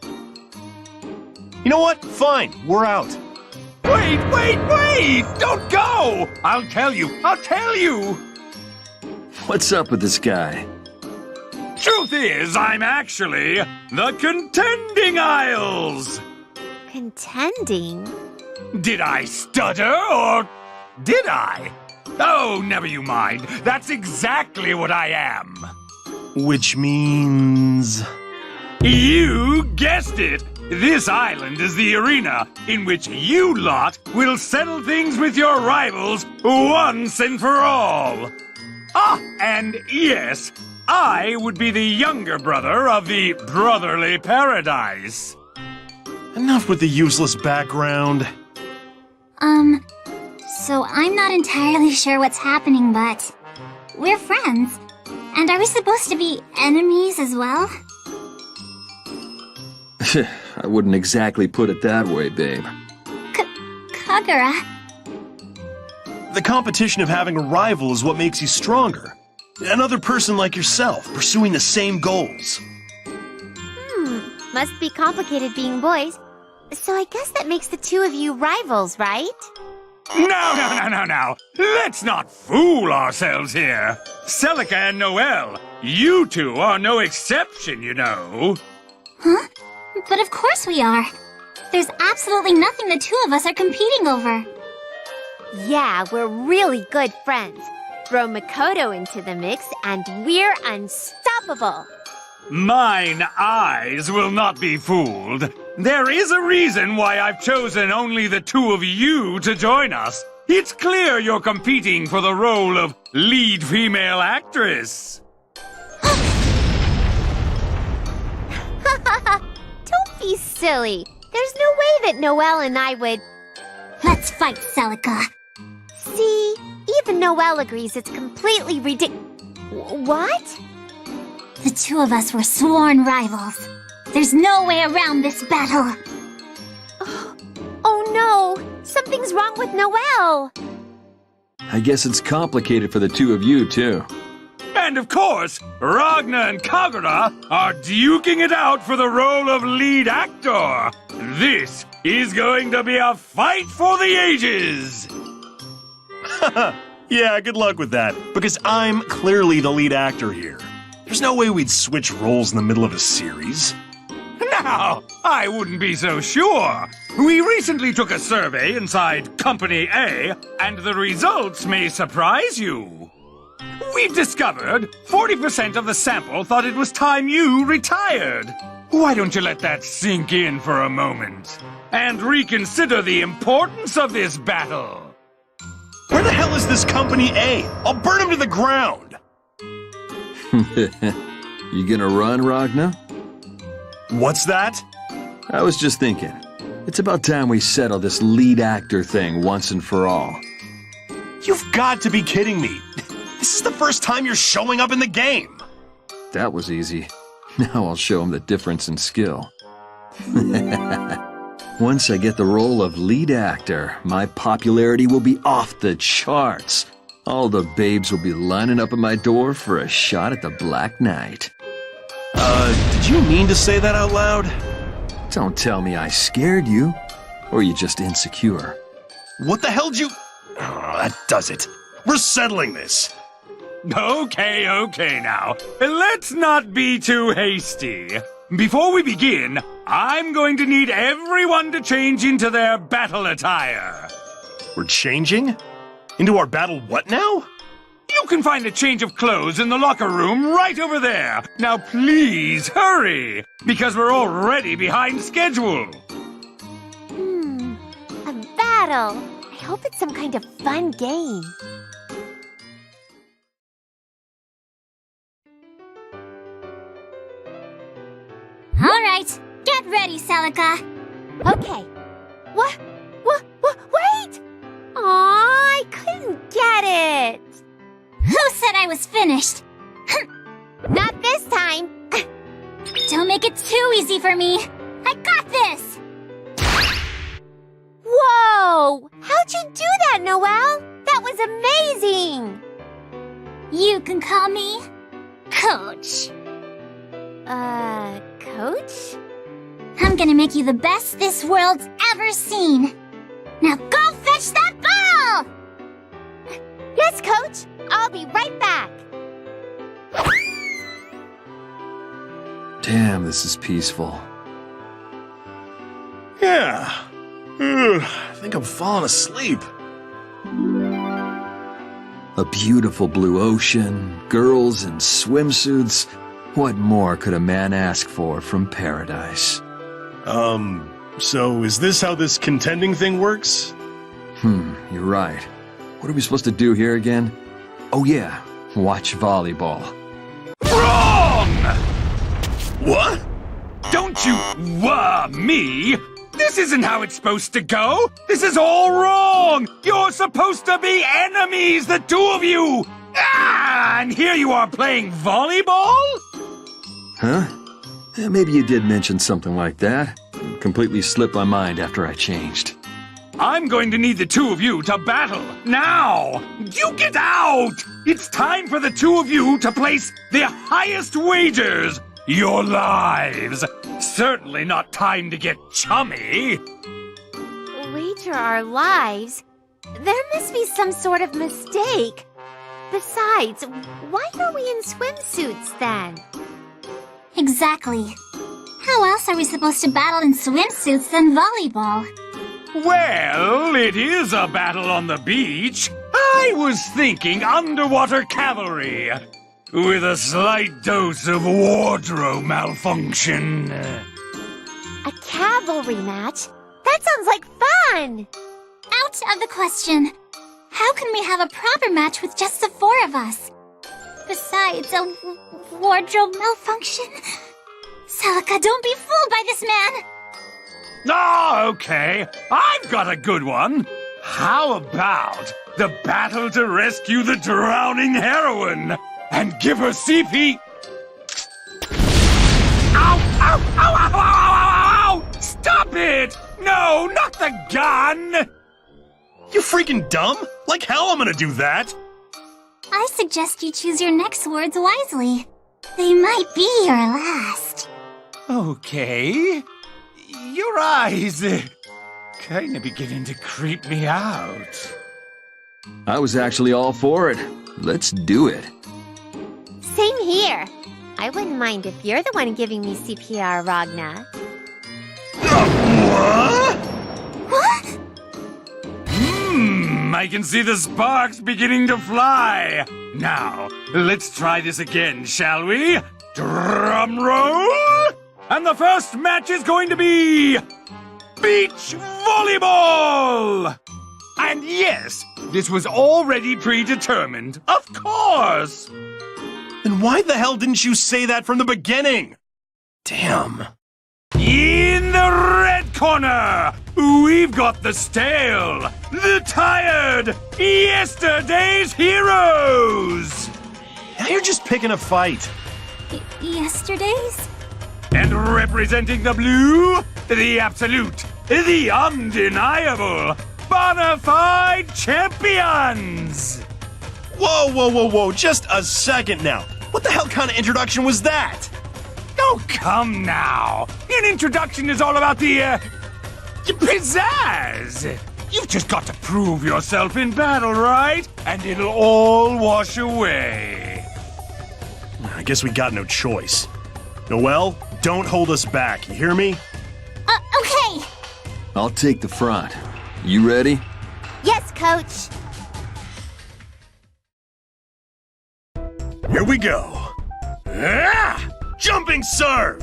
Speaker 4: You know what? Fine, we're out.
Speaker 2: Wait! Don't go! I'll tell you!
Speaker 7: What's up with this guy?
Speaker 2: Truth is, I'm actually the Contending Isles!
Speaker 6: Contending?
Speaker 2: Did I stutter, or did I? Oh, never you mind. That's exactly what I am.
Speaker 4: Which means...
Speaker 2: You guessed it! This island is the arena in which you lot will settle things with your rivals once and for all. Ah, and yes, I would be the younger brother of the Brotherly Paradise.
Speaker 4: Enough with the useless background.
Speaker 5: So I'm not entirely sure what's happening, but we're friends. And are we supposed to be enemies as well?
Speaker 7: I wouldn't exactly put it that way, babe.
Speaker 5: Kagura?
Speaker 4: The competition of having a rival is what makes you stronger. Another person like yourself, pursuing the same goals.
Speaker 6: Must be complicated being boys. So I guess that makes the two of you rivals, right?
Speaker 2: No. Let's not fool ourselves here. Celica and Noelle, you two are no exception, you know.
Speaker 5: Huh? But of course we are. There's absolutely nothing the two of us are competing over.
Speaker 6: Yeah, we're really good friends. Throw Makoto into the mix and we're unstoppable.
Speaker 2: Mine eyes will not be fooled. There is a reason why I've chosen only the two of you to join us. It's clear you're competing for the role of lead female actress.
Speaker 6: Don't be silly. There's no way that Noelle and I would...
Speaker 5: Let's fight, Celica.
Speaker 6: See, even Noelle agrees it's completely What?
Speaker 5: The two of us were sworn rivals. There's no way around this battle.
Speaker 6: Oh no! Something's wrong with Noelle!
Speaker 7: I guess it's complicated for the two of you, too.
Speaker 2: And of course, Ragnar and Kagura are duking it out for the role of lead actor. This is going to be a fight for the ages!
Speaker 4: Yeah, good luck with that, because I'm clearly the lead actor here. There's no way we'd switch roles in the middle of a series.
Speaker 2: Now, I wouldn't be so sure. We recently took a survey inside Company A, and the results may surprise you. We've discovered 40% of the sample thought it was time you retired. Why don't you let that sink in for a moment and reconsider the importance of this battle?
Speaker 4: Where the hell is this Company A? I'll burn him to the ground!
Speaker 7: You gonna run, Ragnar?
Speaker 4: What's that?
Speaker 7: I was just thinking. It's about time we settle this lead actor thing once and for all.
Speaker 4: You've got to be kidding me. This is the first time you're showing up in the game.
Speaker 7: That was easy. Now I'll show him the difference in skill. Once I get the role of lead actor, my popularity will be off the charts. All the babes will be lining up at my door for a shot at the Black Knight.
Speaker 4: Did you mean to say that out loud?
Speaker 7: Don't tell me I scared you. Or you just insecure.
Speaker 4: What the hell did you... Oh, that does it. We're settling this.
Speaker 2: Okay now. Let's not be too hasty. Before we begin, I'm going to need everyone to change into their battle attire.
Speaker 4: We're changing? Into our battle what now?
Speaker 2: You can find a change of clothes in the locker room right over there. Now please hurry, because we're already behind schedule.
Speaker 6: A battle. I hope it's some kind of fun game.
Speaker 1: All right, get ready, Celica.
Speaker 6: Okay. What? Wait! Aw, I couldn't get it.
Speaker 1: Who said I was finished?
Speaker 6: Not this time.
Speaker 1: Don't make it too easy for me. I got this.
Speaker 6: Whoa! How'd you do that, Noelle? That was amazing!
Speaker 1: You can call me Coach.
Speaker 6: Coach?
Speaker 1: I'm gonna make you the best this world's ever seen. Now go fetch that ball!
Speaker 6: Yes, Coach. I'll be right back.
Speaker 7: Damn, this is peaceful.
Speaker 4: Yeah. I think I'm falling asleep.
Speaker 7: A beautiful blue ocean, girls in swimsuits. What more could a man ask for from paradise?
Speaker 4: So is this how this contending thing works?
Speaker 7: You're right. What are we supposed to do here again? Oh yeah, watch volleyball.
Speaker 2: Wrong!
Speaker 4: What?
Speaker 2: Don't you me! This isn't how it's supposed to go! This is all wrong! You're supposed to be enemies, the two of you! Ah, and here you are playing volleyball?
Speaker 7: Huh? Maybe you did mention something like that. It completely slipped my mind after I changed.
Speaker 2: I'm going to need the two of you to battle, now! You get out! It's time for the two of you to place their highest wagers! Your lives! Certainly not time to get chummy!
Speaker 6: Wager our lives? There must be some sort of mistake. Besides, why are we in swimsuits then?
Speaker 1: Exactly. How else are we supposed to battle in swimsuits than volleyball?
Speaker 2: Well, it is a battle on the beach. I was thinking underwater cavalry, with a slight dose of wardrobe malfunction.
Speaker 6: A cavalry match? That sounds like fun!
Speaker 1: Out of the question. How can we have a proper match with just the four of us? Besides, a wardrobe malfunction? Celica, don't be fooled by this man!
Speaker 2: Oh, okay. I've got a good one. How about the battle to rescue the drowning heroine and give her CP... Ow! Ow! Ow! Ow! Ow! Ow! Ow! Stop it! No, not the gun!
Speaker 4: You freaking dumb? Like hell I'm gonna do that.
Speaker 1: I suggest you choose your next words wisely. They might be your last.
Speaker 2: Okay. Your eyes kinda beginning to creep me out.
Speaker 7: I was actually all for it. Let's do it.
Speaker 6: Same here. I wouldn't mind if you're the one giving me CPR, Ragna.
Speaker 2: What?
Speaker 1: What?
Speaker 2: I can see the sparks beginning to fly. Now, let's try this again, shall we? Drum roll! And the first match is going to be beach volleyball! And yes, this was already predetermined. Of course!
Speaker 4: Then why the hell didn't you say that from the beginning? Damn.
Speaker 2: In the red corner, we've got the stale, the tired, yesterday's heroes!
Speaker 4: Now you're just picking a fight.
Speaker 1: Yesterday's?
Speaker 2: And representing the blue, the absolute, the undeniable, bona fide champions!
Speaker 4: Whoa, whoa, whoa, whoa, just a second now. What the hell kind of introduction was that?
Speaker 2: Oh, come now. An introduction is all about the pizzazz. You've just got to prove yourself in battle, right? And it'll all wash away.
Speaker 4: I guess we got no choice. Noelle, don't hold us back, you hear me?
Speaker 1: Okay.
Speaker 7: I'll take the front. You ready?
Speaker 6: Yes, Coach.
Speaker 4: Here we go. Ah! Jumping serve!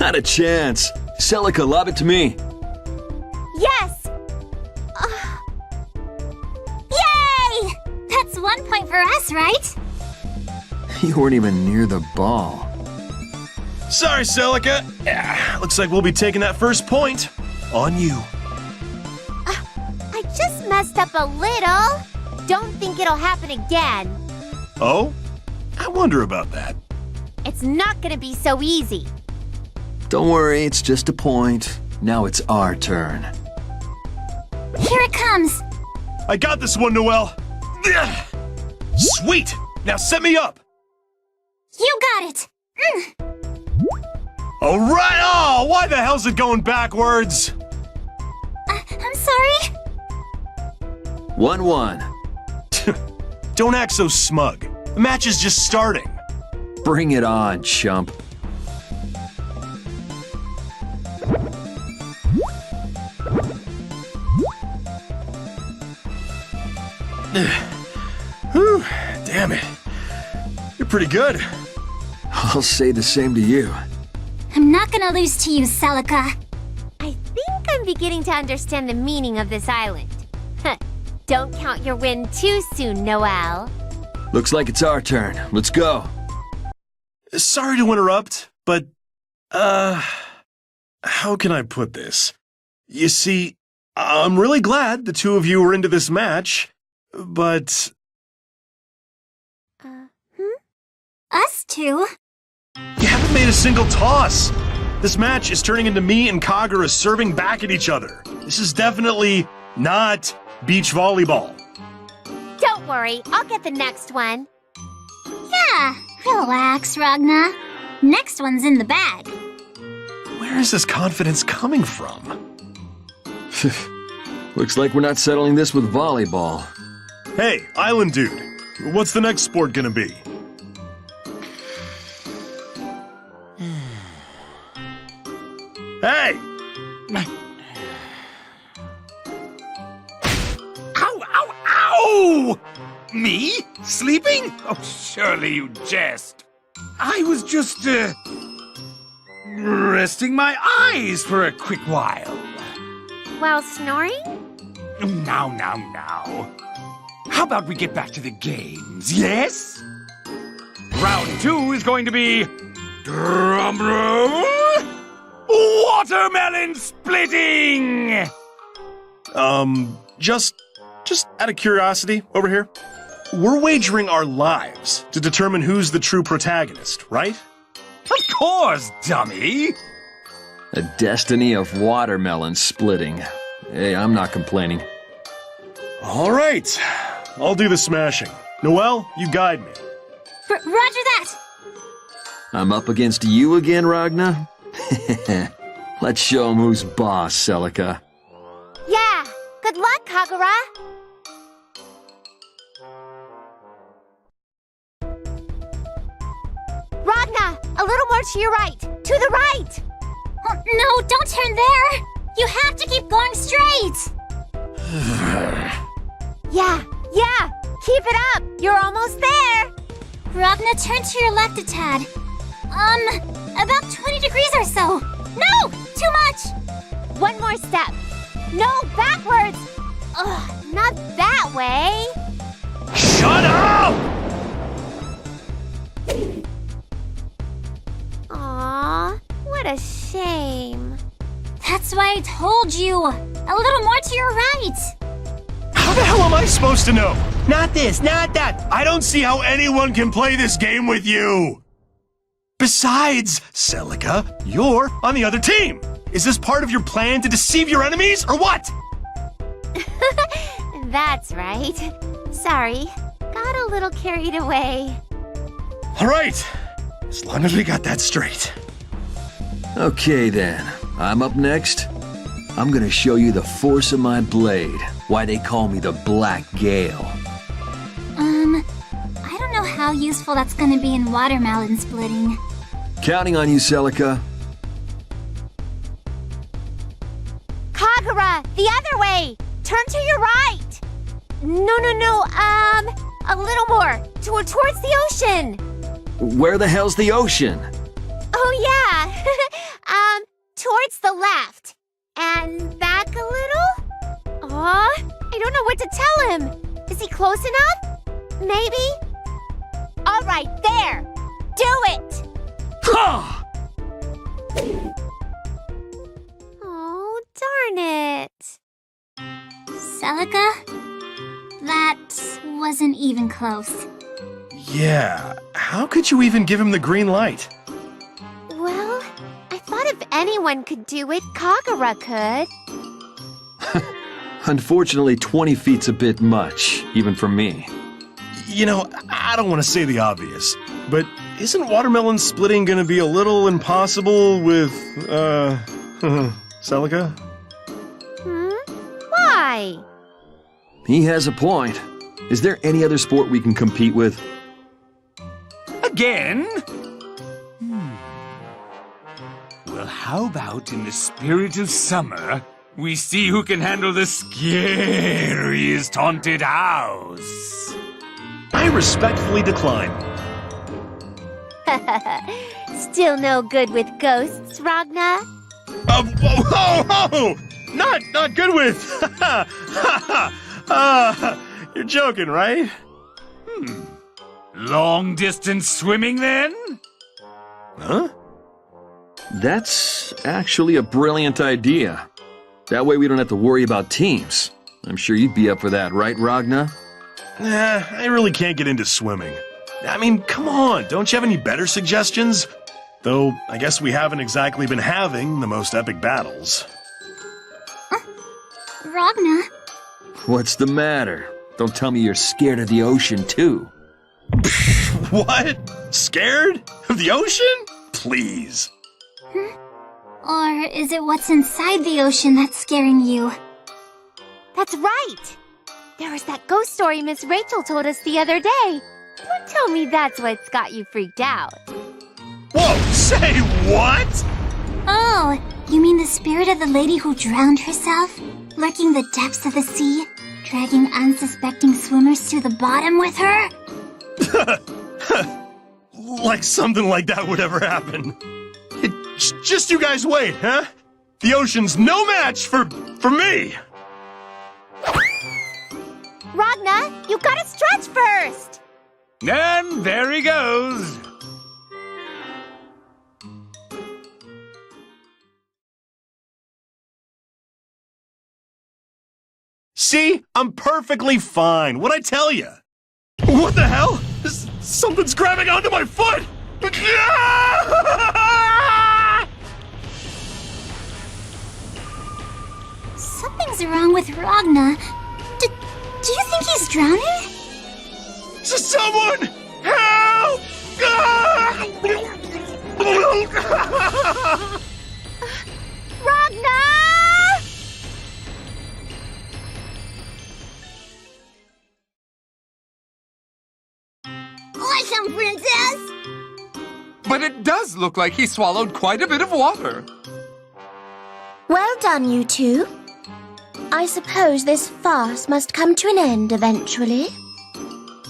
Speaker 7: Not a chance. Celica, lob it to me.
Speaker 6: Yes!
Speaker 1: Yay! That's 1 point for us, right?
Speaker 7: You weren't even near the ball.
Speaker 4: Sorry, Celica. Looks like we'll be taking that first point. On you.
Speaker 6: I just messed up a little. Don't think it'll happen again.
Speaker 4: Oh? I wonder about that.
Speaker 6: It's not gonna be so easy.
Speaker 7: Don't worry, it's just a point. Now it's our turn.
Speaker 1: Here it comes.
Speaker 4: I got this one, Noelle. Ugh. Sweet! Now set me up.
Speaker 1: You got it.
Speaker 4: All right. Oh, why the hell's it going backwards?
Speaker 1: I'm sorry.
Speaker 7: 1-1.
Speaker 4: Don't act so smug. The match is just starting.
Speaker 7: Bring it on, chump.
Speaker 4: Whew, damn it. You're pretty good.
Speaker 7: I'll say the same to you.
Speaker 1: I'm not gonna lose to you, Celica.
Speaker 6: I think I'm beginning to understand the meaning of this island. Don't count your win too soon, Noelle.
Speaker 7: Looks like it's our turn. Let's go.
Speaker 4: Sorry to interrupt, but, how can I put this? You see, I'm really glad the two of you were into this match, but...
Speaker 1: Us two?
Speaker 4: You haven't made a single toss. This match is turning into me and Kagura serving back at each other. This is definitely not beach volleyball.
Speaker 6: Don't worry, I'll get the next one.
Speaker 1: Yeah, relax, Ragna. Next one's in the bag.
Speaker 4: Where is this confidence coming from?
Speaker 7: Looks like we're not settling this with volleyball.
Speaker 4: Hey, Island Dude, what's the next sport gonna be? Hey!
Speaker 2: Ow, ow, ow! Me? Sleeping? Oh, surely you jest. I was just, resting my eyes for a quick while.
Speaker 6: While snoring?
Speaker 2: Now. How about we get back to the games, yes? Round 2 is going to be... drum roll... watermelon splitting!
Speaker 4: Just out of curiosity, over here. We're wagering our lives to determine who's the true protagonist, right?
Speaker 2: Of course, dummy!
Speaker 7: A destiny of watermelon splitting. Hey, I'm not complaining.
Speaker 4: All right. I'll do the smashing. Noelle, you guide me.
Speaker 5: Roger that!
Speaker 7: I'm up against you again, Ragna? Let's show him who's boss, Celica.
Speaker 6: Yeah, good luck, Kagura. Ragna, a little more to your right. To the right.
Speaker 5: Oh, no, don't turn there! You have to keep going straight!
Speaker 6: Yeah, keep it up. You're almost there.
Speaker 5: Ragna, turn to your left a tad. About 20 degrees or so. No! Too much!
Speaker 6: One more step. No, backwards. Ugh, not that way.
Speaker 4: Shut up!
Speaker 6: Aw, what a shame.
Speaker 5: That's why I told you! A little more to your right!
Speaker 4: How the hell am I supposed to know? Not this, not that. I don't see how anyone can play this game with you. Besides, Celica, you're on the other team. Is this part of your plan to deceive your enemies, or what?
Speaker 6: That's right. Sorry, got a little carried away.
Speaker 4: All right, as long as we got that straight.
Speaker 7: Okay then, I'm up next. I'm gonna show you the force of my blade, why they call me the Black Gale.
Speaker 5: I don't know how useful that's gonna be in watermelon splitting.
Speaker 7: Counting on you, Celica.
Speaker 6: Kagura, the other way! Turn to your right! No, a little more, towards the ocean!
Speaker 7: Where the hell's the ocean?
Speaker 6: Oh yeah, towards the left. And back a little? Aw, I don't know what to tell him. Is he close enough? Maybe? All right, there! Do it!
Speaker 7: Ha!
Speaker 6: Oh, darn it.
Speaker 5: Celica? That wasn't even close.
Speaker 4: Yeah, how could you even give him the green light?
Speaker 6: Well, I thought if anyone could do it, Kagura could.
Speaker 7: Unfortunately, 20 feet's a bit much, even for me.
Speaker 4: You know, I don't want to say the obvious, but isn't watermelon splitting gonna be a little impossible with, Celica?
Speaker 6: Why?
Speaker 7: He has a point. Is there any other sport we can compete with?
Speaker 2: Again? Well, how about in the spirit of summer, we see who can handle the scariest haunted house?
Speaker 4: I respectfully decline.
Speaker 6: Still no good with ghosts, Ragna?
Speaker 4: Whoa! Not good with. You're joking, right?
Speaker 2: Long distance swimming then?
Speaker 4: Huh?
Speaker 7: That's actually a brilliant idea. That way we don't have to worry about teams. I'm sure you'd be up for that, right, Ragna?
Speaker 4: I really can't get into swimming. I mean, come on, don't you have any better suggestions? Though, I guess we haven't exactly been having the most epic battles.
Speaker 5: Ragna?
Speaker 7: What's the matter? Don't tell me you're scared of the ocean, too.
Speaker 4: What? Scared? Of the ocean? Please.
Speaker 5: Or is it what's inside the ocean that's scaring you?
Speaker 6: That's right! There was that ghost story Miss Rachel told us the other day. Don't tell me that's what's got you freaked out.
Speaker 4: Whoa, say what?
Speaker 5: Oh, you mean the spirit of the lady who drowned herself? Lurking the depths of the sea? Dragging unsuspecting swimmers to the bottom with her?
Speaker 4: Like something like that would ever happen. Just you guys wait, huh? The ocean's no match for me!
Speaker 6: Ragna, you gotta stretch first!
Speaker 2: And there he goes.
Speaker 4: See? I'm perfectly fine. What'd I tell you? What the hell? Something's grabbing onto my foot!
Speaker 5: Something's wrong with Ragna. Do you think he's drowning?
Speaker 4: Someone! Help!
Speaker 6: Ragnar!
Speaker 1: Awesome, Princess!
Speaker 8: But it does look like he swallowed quite a bit of water.
Speaker 3: Well done, you two. I suppose this farce must come to an end eventually.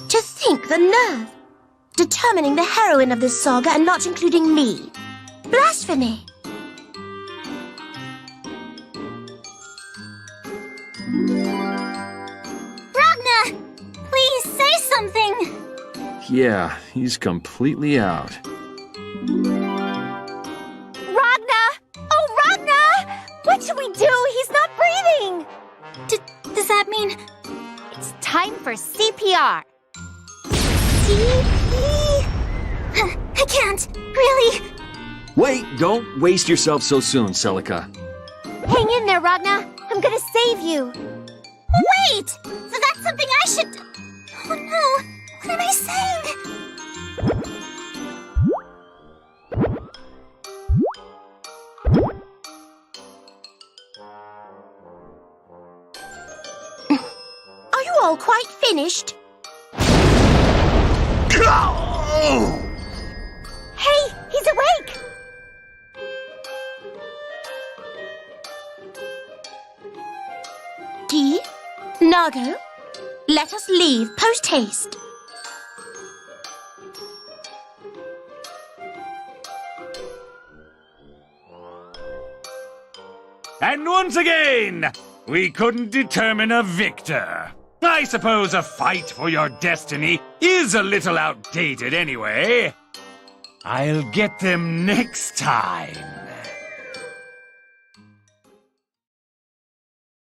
Speaker 3: To think the nerve! Determining the heroine of this saga and not including me. Blasphemy!
Speaker 5: Ragnar! Please say something!
Speaker 7: Yeah, he's completely out.
Speaker 6: Ragnar! Oh, Ragnar! What should we do? He's not breathing!
Speaker 5: Does that mean...
Speaker 6: It's time for CPR.
Speaker 5: I can't, really?
Speaker 7: Wait, don't waste yourself so soon, Celica.
Speaker 6: Hang in there, Ragnar. I'm gonna save you.
Speaker 5: Wait! So that's something I should... Oh no, what am I saying?
Speaker 3: Are you all quite finished?
Speaker 6: Hey, he's awake!
Speaker 3: Dee? Nago? Let us leave post-haste.
Speaker 2: And once again, we couldn't determine a victor. I suppose a fight for your destiny is a little outdated anyway. I'll get them next time.